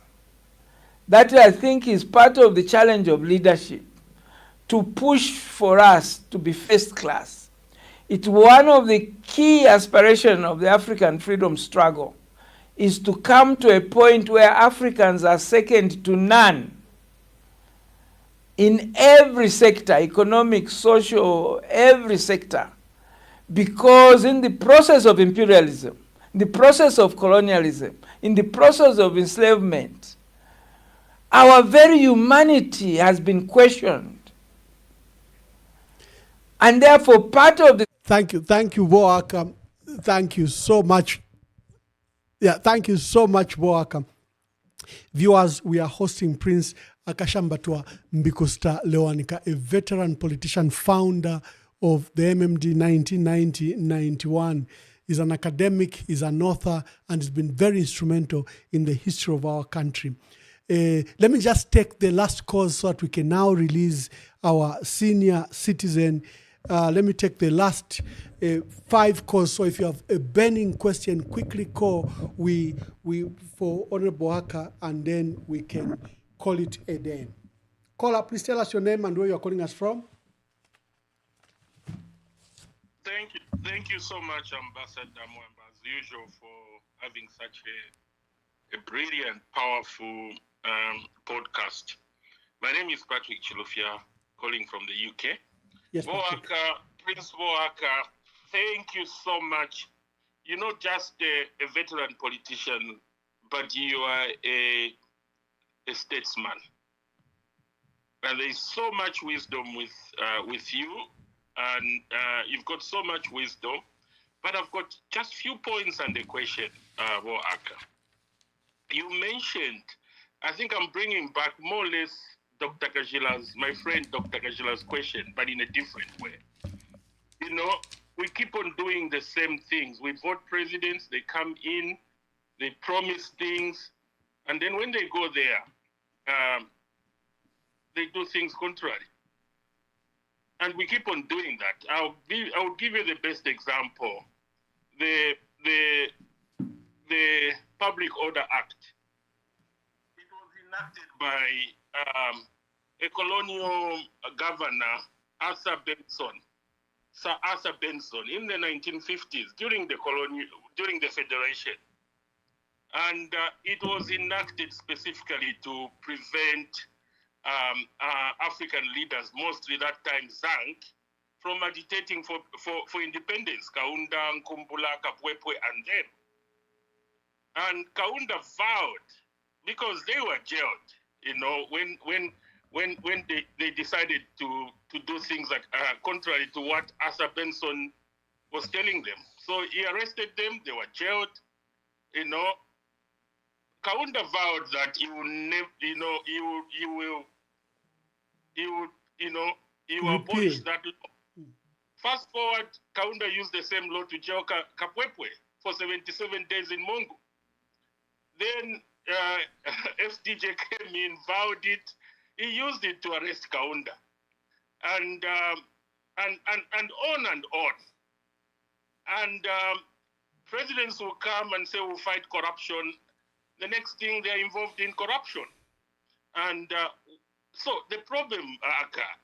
That, I think, is part of the challenge of leadership, to push for us to be first class. It's one of the key aspirations of the African freedom struggle, is to come to a point where Africans are second to none in every sector, economic, social, every sector. Because in the process of imperialism, in the process of colonialism, in the process of enslavement, our very humanity has been questioned. And therefore, part of the... Thank you, Boakam. Thank you so much. Yeah, thank you so much, Boakam. Viewers, we are hosting Prince Akashambatwa Mbikusta Lewanika, a veteran politician, founder of the MMD 1990-91. He's an academic, he's an author, and he's been very instrumental in the history of our country. Let me just take the last call so that we can now release our senior citizen. Let me take the last 5 calls. So if you have a burning question, quickly call we for Honorable Haka, and then we can call it a day. Caller, please tell us your name and where you're calling us from. Thank you so much, Ambassador Mwamba, as usual, for having such a brilliant, powerful podcast. My name is Patrick Chilufya, calling from the UK. Yes, Boaka, Prince Boaka, thank you so much. You're not just a veteran politician, but you are a statesman. And there is so much wisdom with you, and you've got so much wisdom. But I've got just few points and a question, Boaka. You mentioned, I think I'm bringing back more or less Dr. Kajila's, my friend Dr. Kajila's question, but in a different way. You know, we keep on doing the same things. We vote presidents, they come in, they promise things, and then when they go there, they do things contrary. And we keep on doing that. I'll give you the best example. The Public Order Act. It was enacted by a colonial governor, Sir Arthur Benson, in the 1950s during the Federation. And it was enacted specifically to prevent African leaders, mostly that time Zank, from agitating for independence, Kaunda, Nkumbula, Kapwepwe, and them. And Kaunda vowed, because they were jailed, you know, when they decided to do things like contrary to what Arthur Benson was telling them. So he arrested them, they were jailed, you know. Kaunda vowed that he will never, you know, he will abolish that law. Fast forward, Kaunda used the same law to jail Kapwepwe for 77 days in Mongo. Then FDJ came in, vowed it. He used it to arrest Kaunda, and on and on. And presidents will come and say we'll fight corruption. The next thing they're involved in corruption, and so the problem, Aka,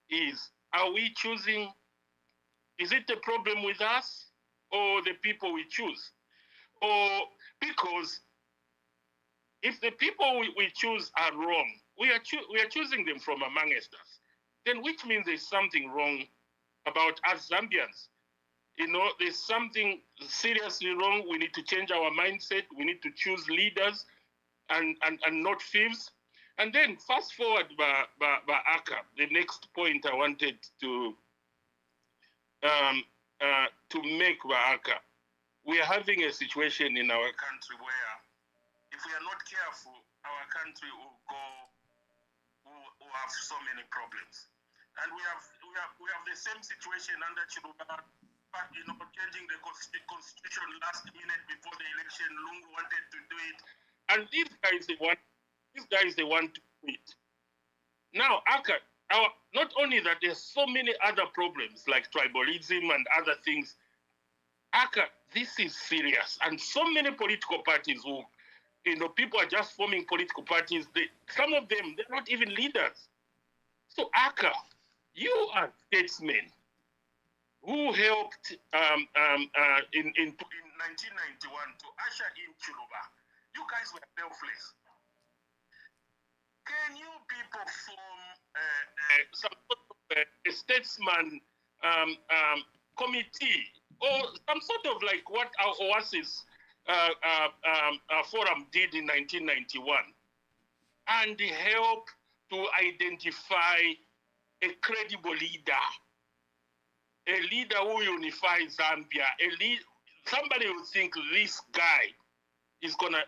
is: are we choosing? Is it the problem with us or the people we choose? Or because if the people we choose are wrong, we are choosing them from amongst us, then which means there's something wrong about us Zambians. You know, there's something seriously wrong. We need to change our mindset. We need to choose leaders and not thieves. And then fast forward by Aka, the next point I wanted to make by Aka. We are having a situation in our country where if we are not careful, our country will have so many problems. And we have the same situation under Chiluba, you know, changing the constitution last minute before the election. Lungu wanted to do it, and these guys they want to do it. Now, Aka, not only that, there's so many other problems like tribalism and other things. Aka, this is serious, and so many political parties who, you know, people are just forming political parties. Some of them, they're not even leaders. So, Aka, you are statesmen who helped in 1991 to usher in Chiluba. You guys were selfless. Can you people form some sort of a statesman committee or some sort of like what our Oasis forum did in 1991 and help to identify a credible leader, a leader who unifies Zambia, somebody who think this guy is gonna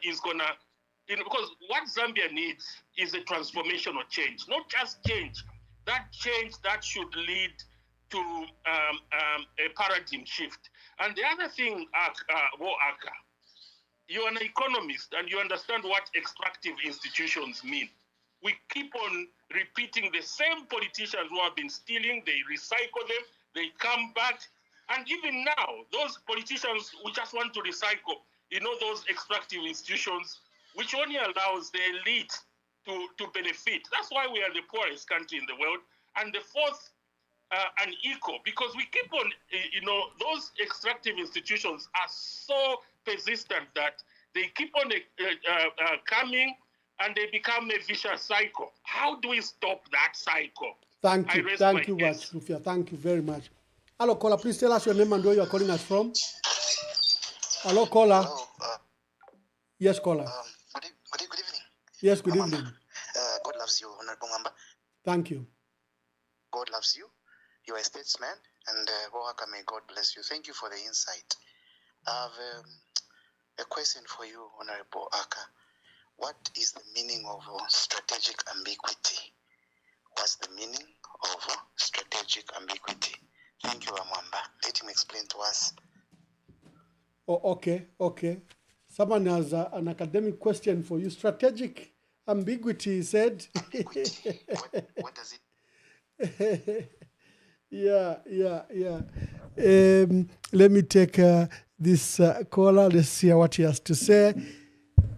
because what Zambia needs is a transformational change, not just change. That change that should lead to a paradigm shift. And the other thing, Aka, you're an economist and you understand what extractive institutions mean. We keep on repeating the same politicians who have been stealing, they recycle them, they come back. And even now, those politicians who just want to recycle, those extractive institutions, which only allows the elite to benefit. That's why we are the poorest country in the world. And the fourth, unequal, because we keep on, those extractive institutions are so persistent that they keep on coming and they become a vicious cycle. How do we stop that cycle? Thank you much, Rufia. Thank you very much. Hello, caller. Please tell us your name and where you are calling us from. Hello, caller. Hello, yes, caller. Good evening. Yes, good evening. God loves you, Honorable Mwamba. Thank you. God loves you. You are a statesman, and may God bless you. Thank you for the insight. I have a question for you, Honorable Aka. What is the meaning of strategic ambiguity? What's the meaning of strategic ambiguity? Thank you, Mwamba. Let him explain to us. Oh, okay. Someone has an academic question for you. Strategic ambiguity, he said. What does it? Yeah. Let me take this caller. Let's hear what he has to say.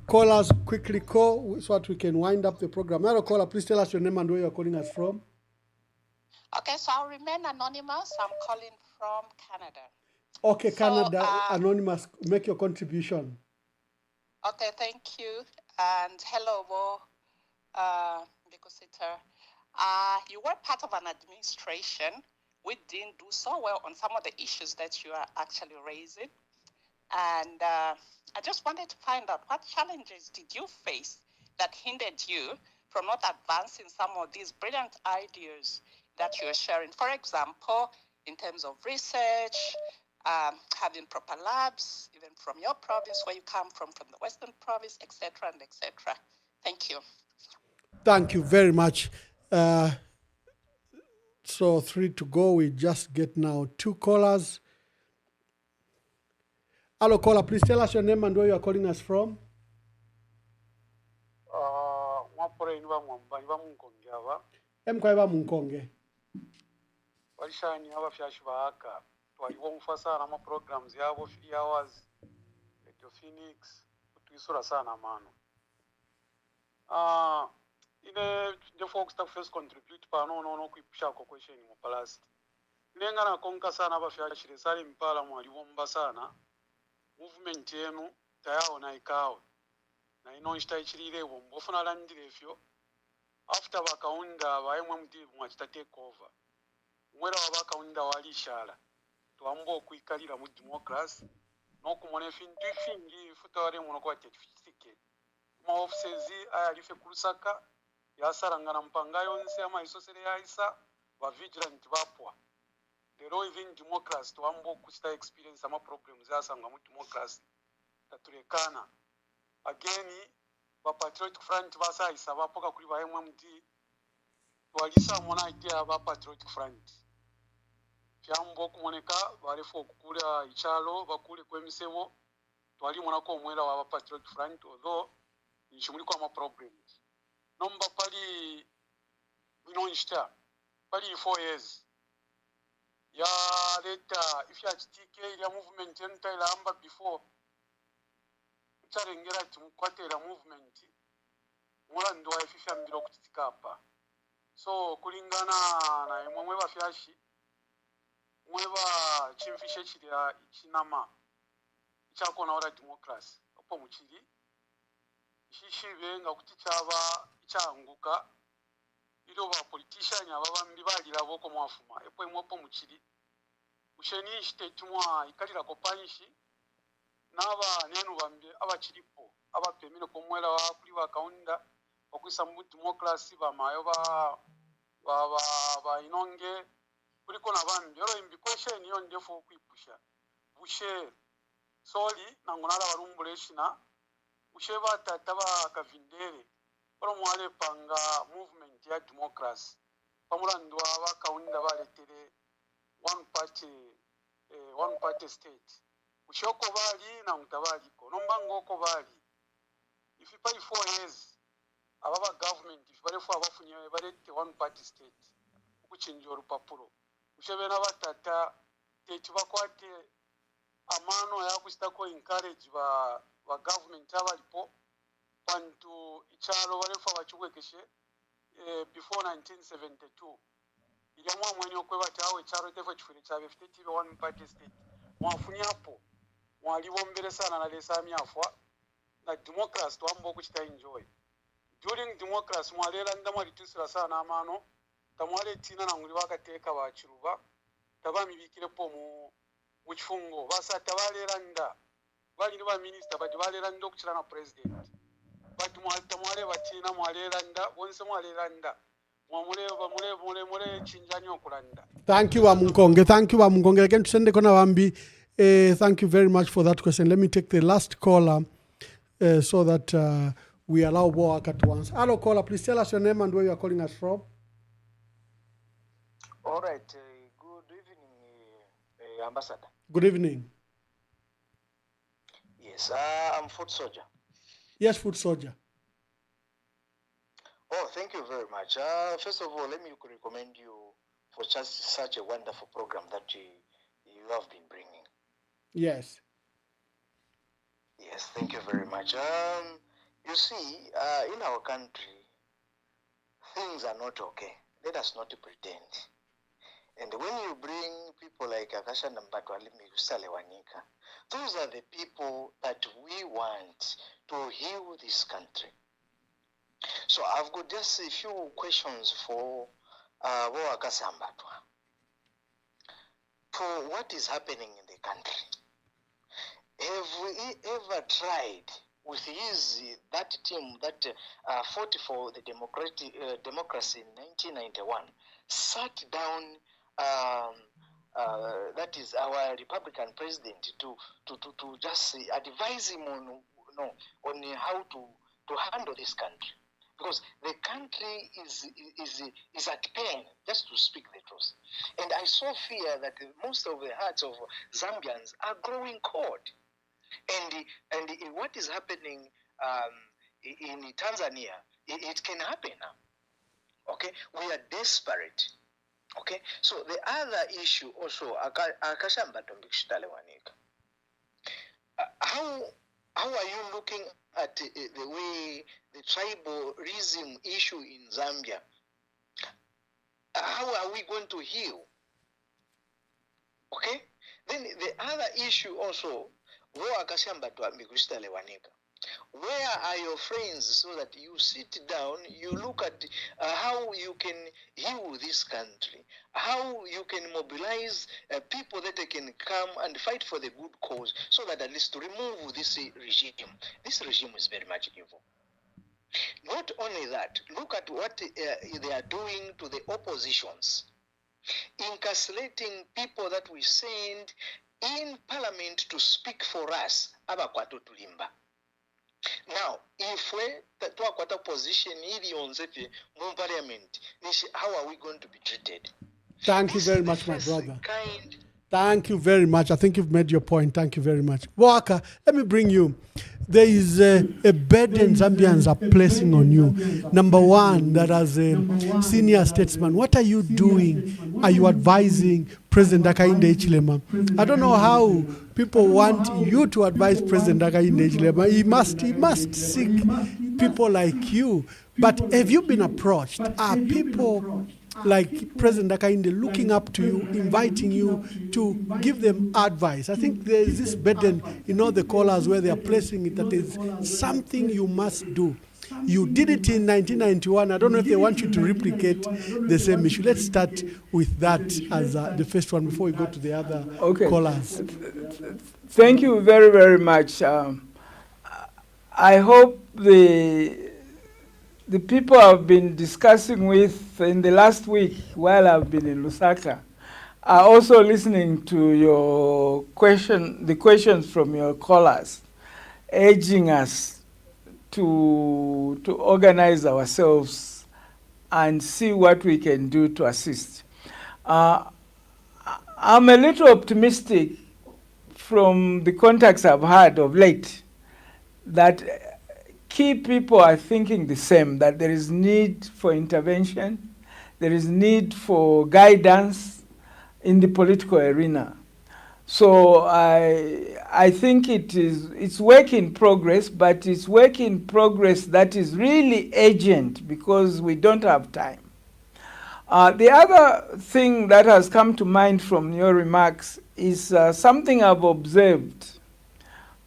Callers, quickly call so that we can wind up the program. Hello, caller, please tell us your name and where you're calling us from. Okay, so I'll remain anonymous. I'm calling from Canada. Okay, so, Canada, anonymous, make your contribution. Okay, thank you. And hello, Bikusita. You were part of an administration. We didn't do so well on some of the issues that you are actually raising. And I just wanted to find out what challenges did you face that hindered you from not advancing some of these brilliant ideas that you're sharing? For example, in terms of research, having proper labs, even from your province where you come from the Western province, etc. and etc. Thank you. Thank you very much. So 3 to go. We just get now 2 callers. Hello, caller. Please tell us your name and where you are calling us from. Mkwaiba Munkonge. Walishani abafyashi baaka twaliwo mufasa na programs yabo 3 hours Radio Phoenix tuisura sana mano. Ine the folks that first contribute pano no kuipusha ko question mu palace. Nenga na konka sana abafyashi resali mpala mwaliwo mbasana. Movement yenu tayao na ikao. Na ino nshitaichirire bombo funa landire fyo. After bakaunda baemwe mudi mwachita take over. Mwera wabakaunda walishala. Tuambo kuikalira mu democracy. Nokumone fintu fingi futawari munokwa certificate. Ma offices ayalife kulusaka yasarangana mpangayo nse ama isosere yaisa ba vigilant bapwa. Lero even democracy tuambo kusita experience ama problems yasanga mu democracy taturekana. Again ba patriotic front basaisa bapoka kuri ba MMD twalisa mona idea ba patriotic front. Kyambo kumoneka barefo okukula ichalo bakule kwemisebo twali monako omwera wa patriotic front although nchimuli kwa ma problems nomba pali binonshita pali 4 years ya leta if ya TK ya movement entaila amba before charengera tumukwatera movement mula ndo ififya mbiro kutikapa so kulingana na imwe bafyashi mweba chimfishe chiri chinama chakona ora democracy opo muchiri shishibe ngakuti chaba changuka ilo ba politician ababambi balira boko mwafuma epo imwopo muchiri usheni shitetumwa ikalira ko panshi naba nenu bambi abachiripo abapemire ko mwela wa kuli wa kaunda okwisa mu democracy bamayo ba inonge kuliko nabambi oro imbi question yo ndefo kwipusha bushe soli nangonala barumbuleshina usheba tataba kavindere para mwale panga movement ya democracy pamulando abakaunda baletere one party state ushoko bali na mutabaliko nombango ko bali if you pay 4 years ababa government if balefu abafunye balete one party state ukuchinja urupapuro ushebena batata techibakwate amano yakusitako encourage ba government abalipo bantu ichalo balefu abachubwekeshe before 1972 iliamwa mwenye okweba tawe charo tefo chifure chabe fitetibe one party state mwafunyapo mwalibombere sana na lesami afwa na democracy twambo kuchita enjoy during democracy mwalela ndamwa litusira sana amano tamwale tina na nguli bakateka bachiruba tabamibikire po mu kifungo basa tabalera nda bali ni ba minister bati balera ndo kuchira na president bati tamwale batina mwalera nda bonse mwalera nda mwamule chinjanyo kulanda. Thank you Wamunkonge. Thank you Wamunkonge. Again to send the kona wambi. Thank you very much for that question. Let me take the last caller so that we allow Boak at once. Hello caller, please tell us your name and where you are calling us from. All right. Good evening, Ambassador. Good evening. Yes, I'm Foot Soldier. Yes, Foot Soldier. Oh, thank you very much. First of all, let me recommend you for just such a wonderful program that you have been bringing. Yes. Yes, thank you very much. You see, in our country, things are not okay. Let us not pretend. And when you bring people like Akasha Nambatwa Wanika, those are the people that we want to heal this country. So I've got just a few questions for Akasha Nambatwa. For what is happening in the country? Have we ever tried with that team that fought for the democracy in 1991, sat down, that is our Republican president, to just advise him on how to handle this country? Because the country is at pain, just to speak the truth. And I so fear that most of the hearts of Zambians are growing cold. And what is happening in Tanzania, it can happen now. Okay, we are desperate. Okay, so the other issue also, how are you looking at the way the tribalism issue in Zambia? How are we going to heal? Okay, then the other issue also, where are your friends so that you sit down, you look at how you can heal this country, how you can mobilize people that they can come and fight for the good cause so that at least to remove this regime. This regime is very much evil. Not only that, look at what they are doing to the oppositions, incarcerating people that we send in parliament to speak for us. Now, if we talk about position in parliament, how are we going to be treated? Thank you very much, my brother. Thank you very much. I think you've made your point. Thank you very much. Waka, let me bring you. There is a burden Zambians are placing on you. Number one, that as a senior statesman, what are you doing? Are you advising President Hakainde Hichilema? I don't know how people want you to advise President Hakainde Hichilema. He must seek people like you. But have you been approached? Are people like President Hakainde looking up to you, inviting you to give them advice? I think there is this burden in all the callers where they are placing it that is something you must do. You did it in 1991. I don't know if they want you to replicate the same issue. Let's start with that as the first one before we go to the other callers. Thank you very, very much. I hope the people I've been discussing with in the last week while I've been in Lusaka are also listening to your the questions from your callers, urging us to organize ourselves and see what we can do to assist. I'm a little optimistic from the contacts I've had of late that key people are thinking the same, that there is need for intervention, there is need for guidance in the political arena. So I think it's work in progress, but it's work in progress that is really urgent because we don't have time. The other thing that has come to mind from your remarks is something I've observed,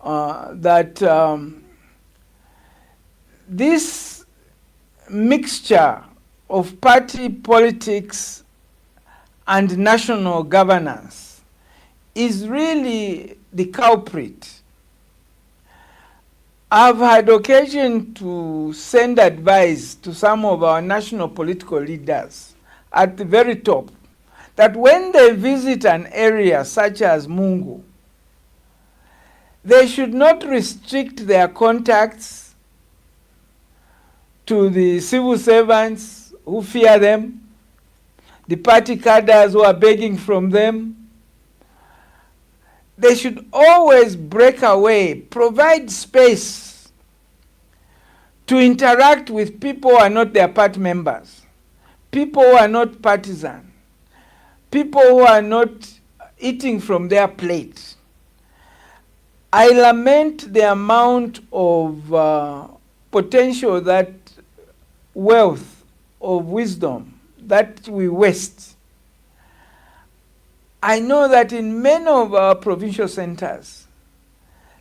that this mixture of party politics and national governance is really the culprit. I've had occasion to send advice to some of our national political leaders at the very top that when they visit an area such as Mungu, they should not restrict their contacts to the civil servants who fear them, the party cadres who are begging from them. They should always break away, provide space to interact with people who are not their party members, people who are not partisan, people who are not eating from their plate. I lament the amount of potential, that wealth of wisdom that we waste. I know that in many of our provincial centers,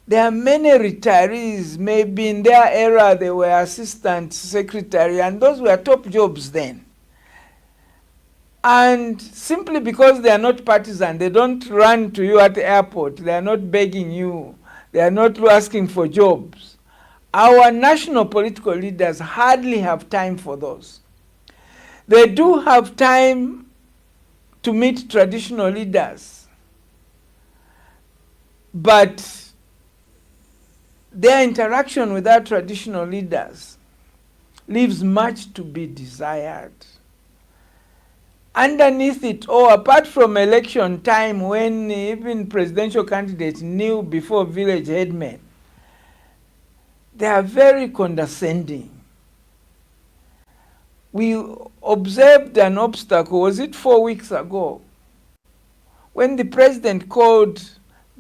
there are many retirees. Maybe in their era they were assistant secretary, and those were top jobs then. And simply because they are not partisan, they don't run to you at the airport, they are not begging you, they are not asking for jobs. Our national political leaders hardly have time for those. They do have time to meet traditional leaders, but their interaction with our traditional leaders leaves much to be desired. Underneath it all, apart from election time when even presidential candidates kneel before village headmen, they are very condescending. We observed an obstacle, was it 4 weeks ago, when the president called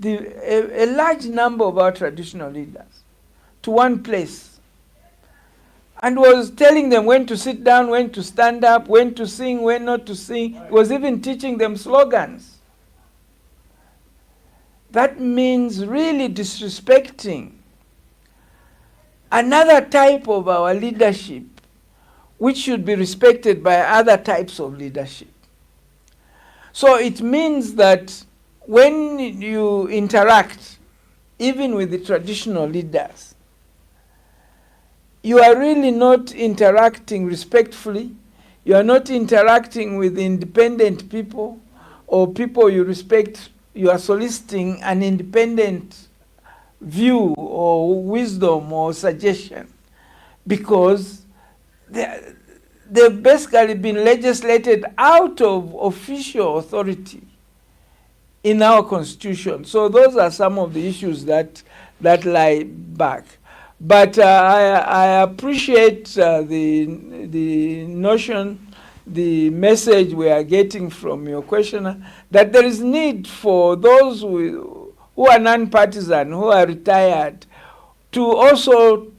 a large number of our traditional leaders to one place and was telling them when to sit down, when to stand up, when to sing, when not to sing. He was even teaching them slogans. That means really disrespecting another type of our leadership, which should be respected by other types of leadership. So it means that when you interact, even with the traditional leaders, you are really not interacting respectfully. You are not interacting with independent people or people you respect. You are soliciting an independent view or wisdom or suggestion, because they've basically been legislated out of official authority in our constitution. So those are some of the issues that lie back. But I appreciate the notion, the message we are getting from your questioner, that there is need for those who are non-partisan, who are retired, to also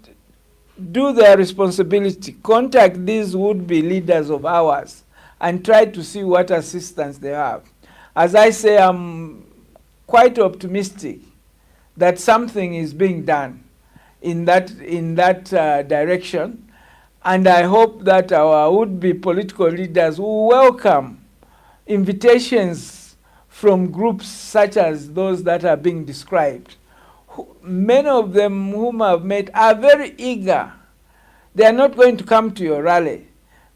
do their responsibility, contact these would-be leaders of ours and try to see what assistance they have. As I say, I'm quite optimistic that something is being done in that direction, and I hope that our would-be political leaders will welcome invitations from groups such as those that are being described. Many of them whom I've met are very eager. They are not going to come to your rally,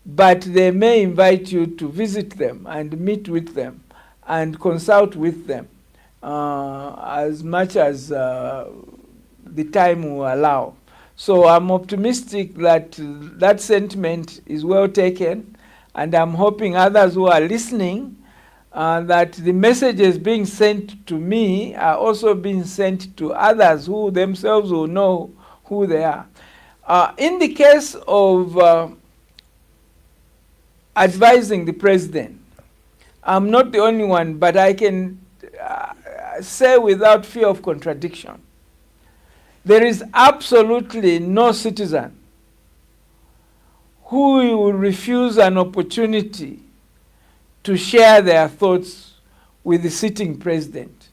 but they may invite you to visit them and meet with them and consult with them as much as the time will allow. So I'm optimistic that that sentiment is well taken, and I'm hoping others who are listening that the messages being sent to me are also being sent to others who themselves will know who they are. In the case of advising the president, I'm not the only one, but I can say without fear of contradiction, there is absolutely no citizen who will refuse an opportunity to share their thoughts with the sitting president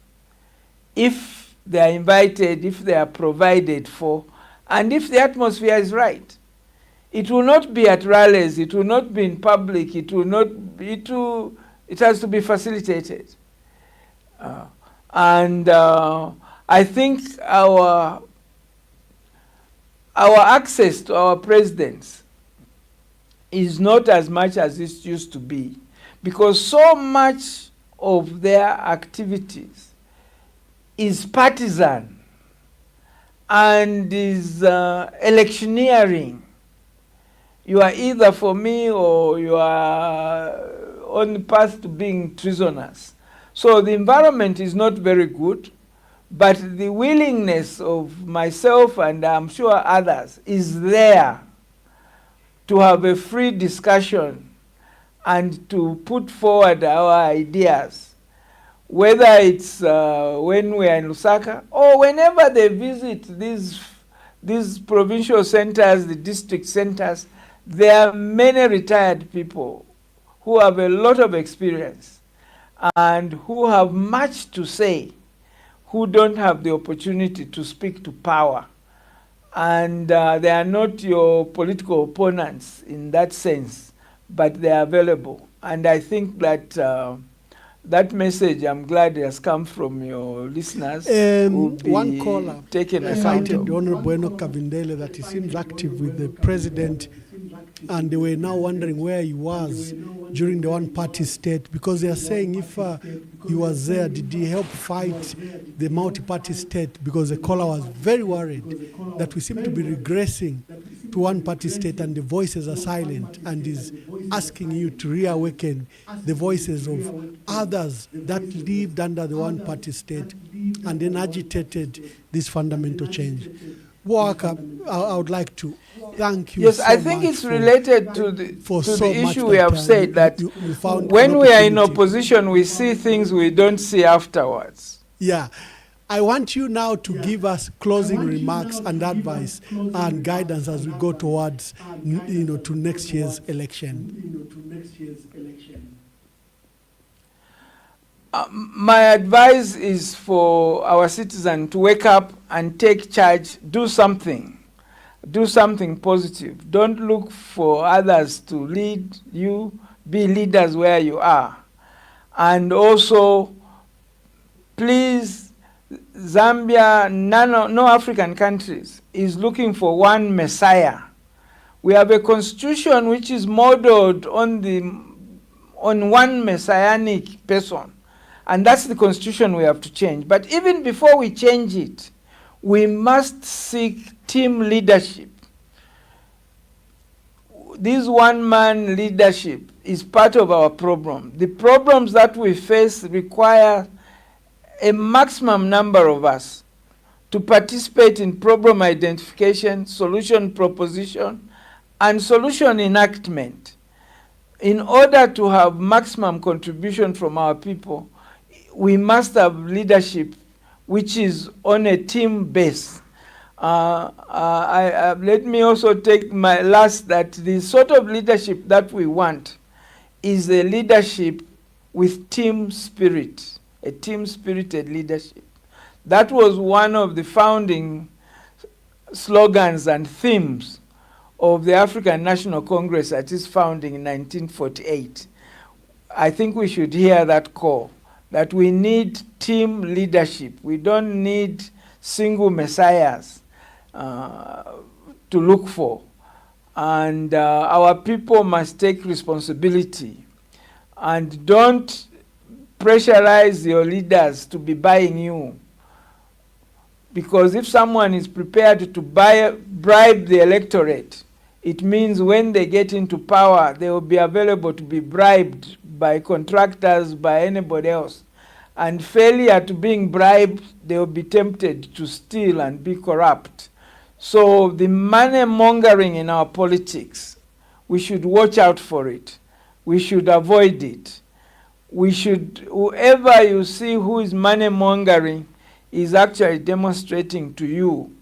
if they are invited, if they are provided for, and if the atmosphere is right. It will not be at rallies, it will not be in public, it has to be facilitated. I think our access to our presidents is not as much as it used to be, because so much of their activities is partisan and is electioneering. You are either for me or you are on the path to being treasonous. So the environment is not very good, but the willingness of myself and I'm sure others is there to have a free discussion and to put forward our ideas, whether it's when we are in Lusaka or whenever they visit these provincial centers, the district centers. There are many retired people who have a lot of experience and who have much to say, who don't have the opportunity to speak to power. And they are not your political opponents in that sense, but they are available. And I think that that message, I'm glad, has come from your listeners. One caller taken cited the Honorable Enoch Kavindele that he seems active with the president, and they were now wondering where he was during the one-party state, because they are saying if he was there, did he help fight the multi-party state? Because the caller was very worried that we seem to be regressing to one-party state and the voices are silent, and is asking you to reawaken the voices of others that lived under the one-party state and then agitated this fundamental change. Walker, I would like to thank you. Yes, so I think much it's related to the issue we have said, that you found when an we are in opportunity. opposition, we see things we don't see afterwards. Yeah. I want you now to give us closing remarks and advice and guidance as we go towards, to next year's election. My advice is for our citizens to wake up and take charge, do something positive. Don't look for others to lead you, be leaders where you are. And also, please, Zambia, no African countries is looking for one messiah. We have a constitution which is modeled on one messianic person. And that's the constitution we have to change. But even before we change it, we must seek team leadership. This one-man leadership is part of our problem. The problems that we face require a maximum number of us to participate in problem identification, solution proposition, and solution enactment. In order to have maximum contribution from our people, we must have leadership which is on a team base. Let me also take my last, that the sort of leadership that we want is a leadership with team spirit, a team-spirited leadership. That was one of the founding slogans and themes of the African National Congress at its founding in 1948. I think we should hear that call, that we need team leadership. We don't need single messiahs to look for. And our people must take responsibility. And don't pressurize your leaders to be buying you. Because if someone is prepared to bribe the electorate, it means when they get into power, they will be available to be bribed by contractors, by anybody else. And failure to being bribed, they will be tempted to steal and be corrupt. So the money mongering in our politics, we should watch out for it. We should avoid it. We should, whoever you see who is money mongering is actually demonstrating to you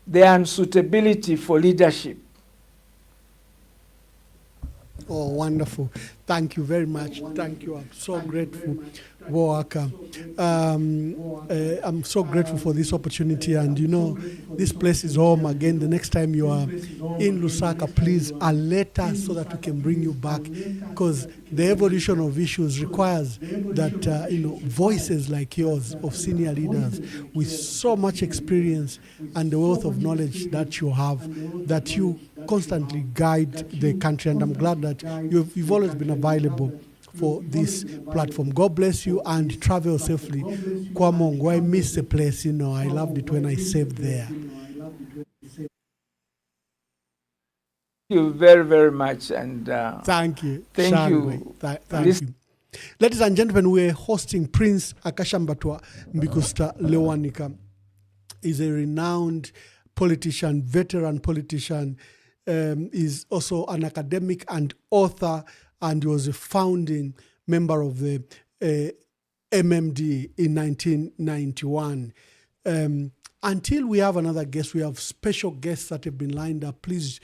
their unsuitability for leadership. Oh, wonderful. Thank you very much. Thank you. I'm so grateful, Woaka. I'm so grateful for this opportunity. And you know, this place is home again. The next time you are in Lusaka, please alert us so that we can bring you back. Because the evolution of issues requires that, voices like yours of senior leaders with so much experience and the wealth of knowledge that you have, that you constantly guide the country. And I'm glad that you've always been available for this platform. God bless you and travel safely. Kwamongo, I miss the place, I loved it when I saved there. Thank you very, very much. And thank you. Thank you. Thank you. Ladies and gentlemen, we're hosting Prince Akashambatwa Mbikusta Lewanika. He's a renowned politician, veteran politician, is also an academic and author, and was a founding member of the MMD in 1991. Until we have another guest, we have special guests that have been lined up. Please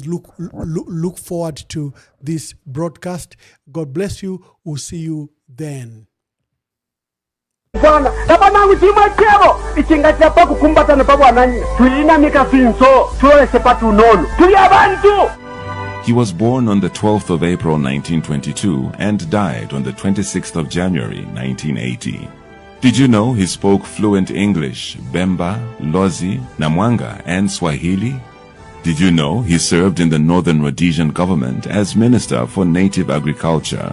look forward to this broadcast. God bless you. We'll see you then. Bwana tabanangu chimwe chebo ichingatira pakukumbatana pabwananyina tuyinamika sinso tulolese patunono tuli abantu. He was born on the 12th of April 1922 and died on the 26th of January 1980. Did you know he spoke fluent English, Bemba, Lozi, Namwanga, and Swahili? Did you know he served in the Northern Rhodesian government as Minister for Native Agriculture?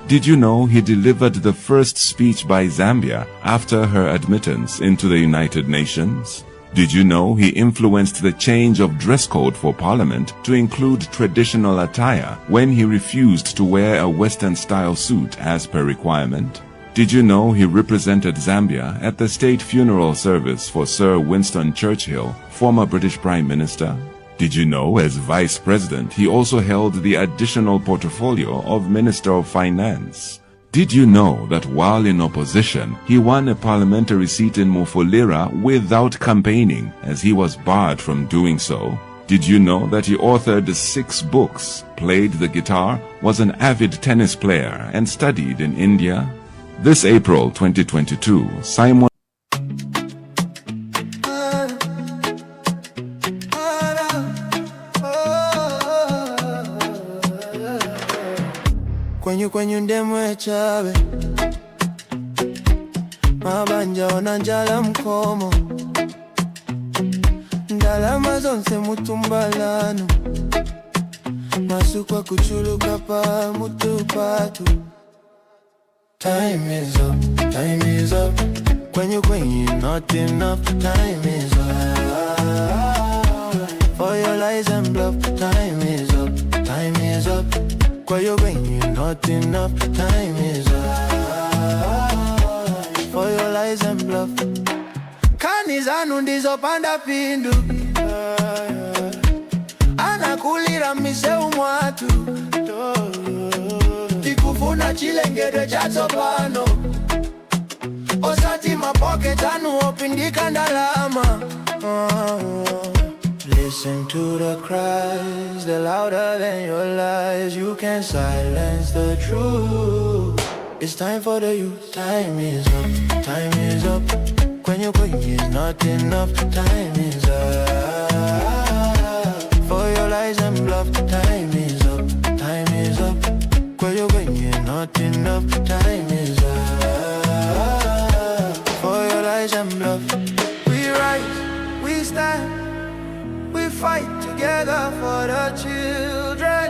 Did you know he delivered the first speech by Zambia after her admittance into the United Nations? Did you know he influenced the change of dress code for Parliament to include traditional attire when he refused to wear a Western-style suit as per requirement? Did you know he represented Zambia at the state funeral service for Sir Winston Churchill, former British Prime Minister? Did you know, as Vice President, he also held the additional portfolio of Minister of Finance? Did you know that while in opposition, he won a parliamentary seat in Mufulira without campaigning, as he was barred from doing so? Did you know that he authored 6 books, played the guitar, was an avid tennis player, and studied in India? This April 2022, Simon Kwenyu ndemwe chabe mabanja onanjala mkomo ndalama zonse mutumbalano masukwa kuchuluka pa mutupatu. Time is up Kwenyu not enough. Time is up for your lies and bluff. Time is up Kwenyu not enough. Time is up for your lies and bluff. Kani zanu ndizo panda pindu anakulira miseu mwatu tikufuna chilengede chazo pano osati mapoke tanu opindika ndalama. Listen to the cries, they're louder than your lies. You can't silence the truth. It's time for the youth. Time is up Kwenyu is not enough. Time is up for your lies and bluff. Time is up Kwenyu not enough. Time is up for your lies and bluff. We rise, we stand, we fight together for the children,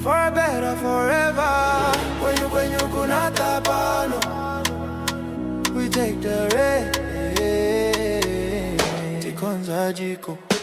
for a better forever. Kwenyu kunata pano, we take the race. za jiko.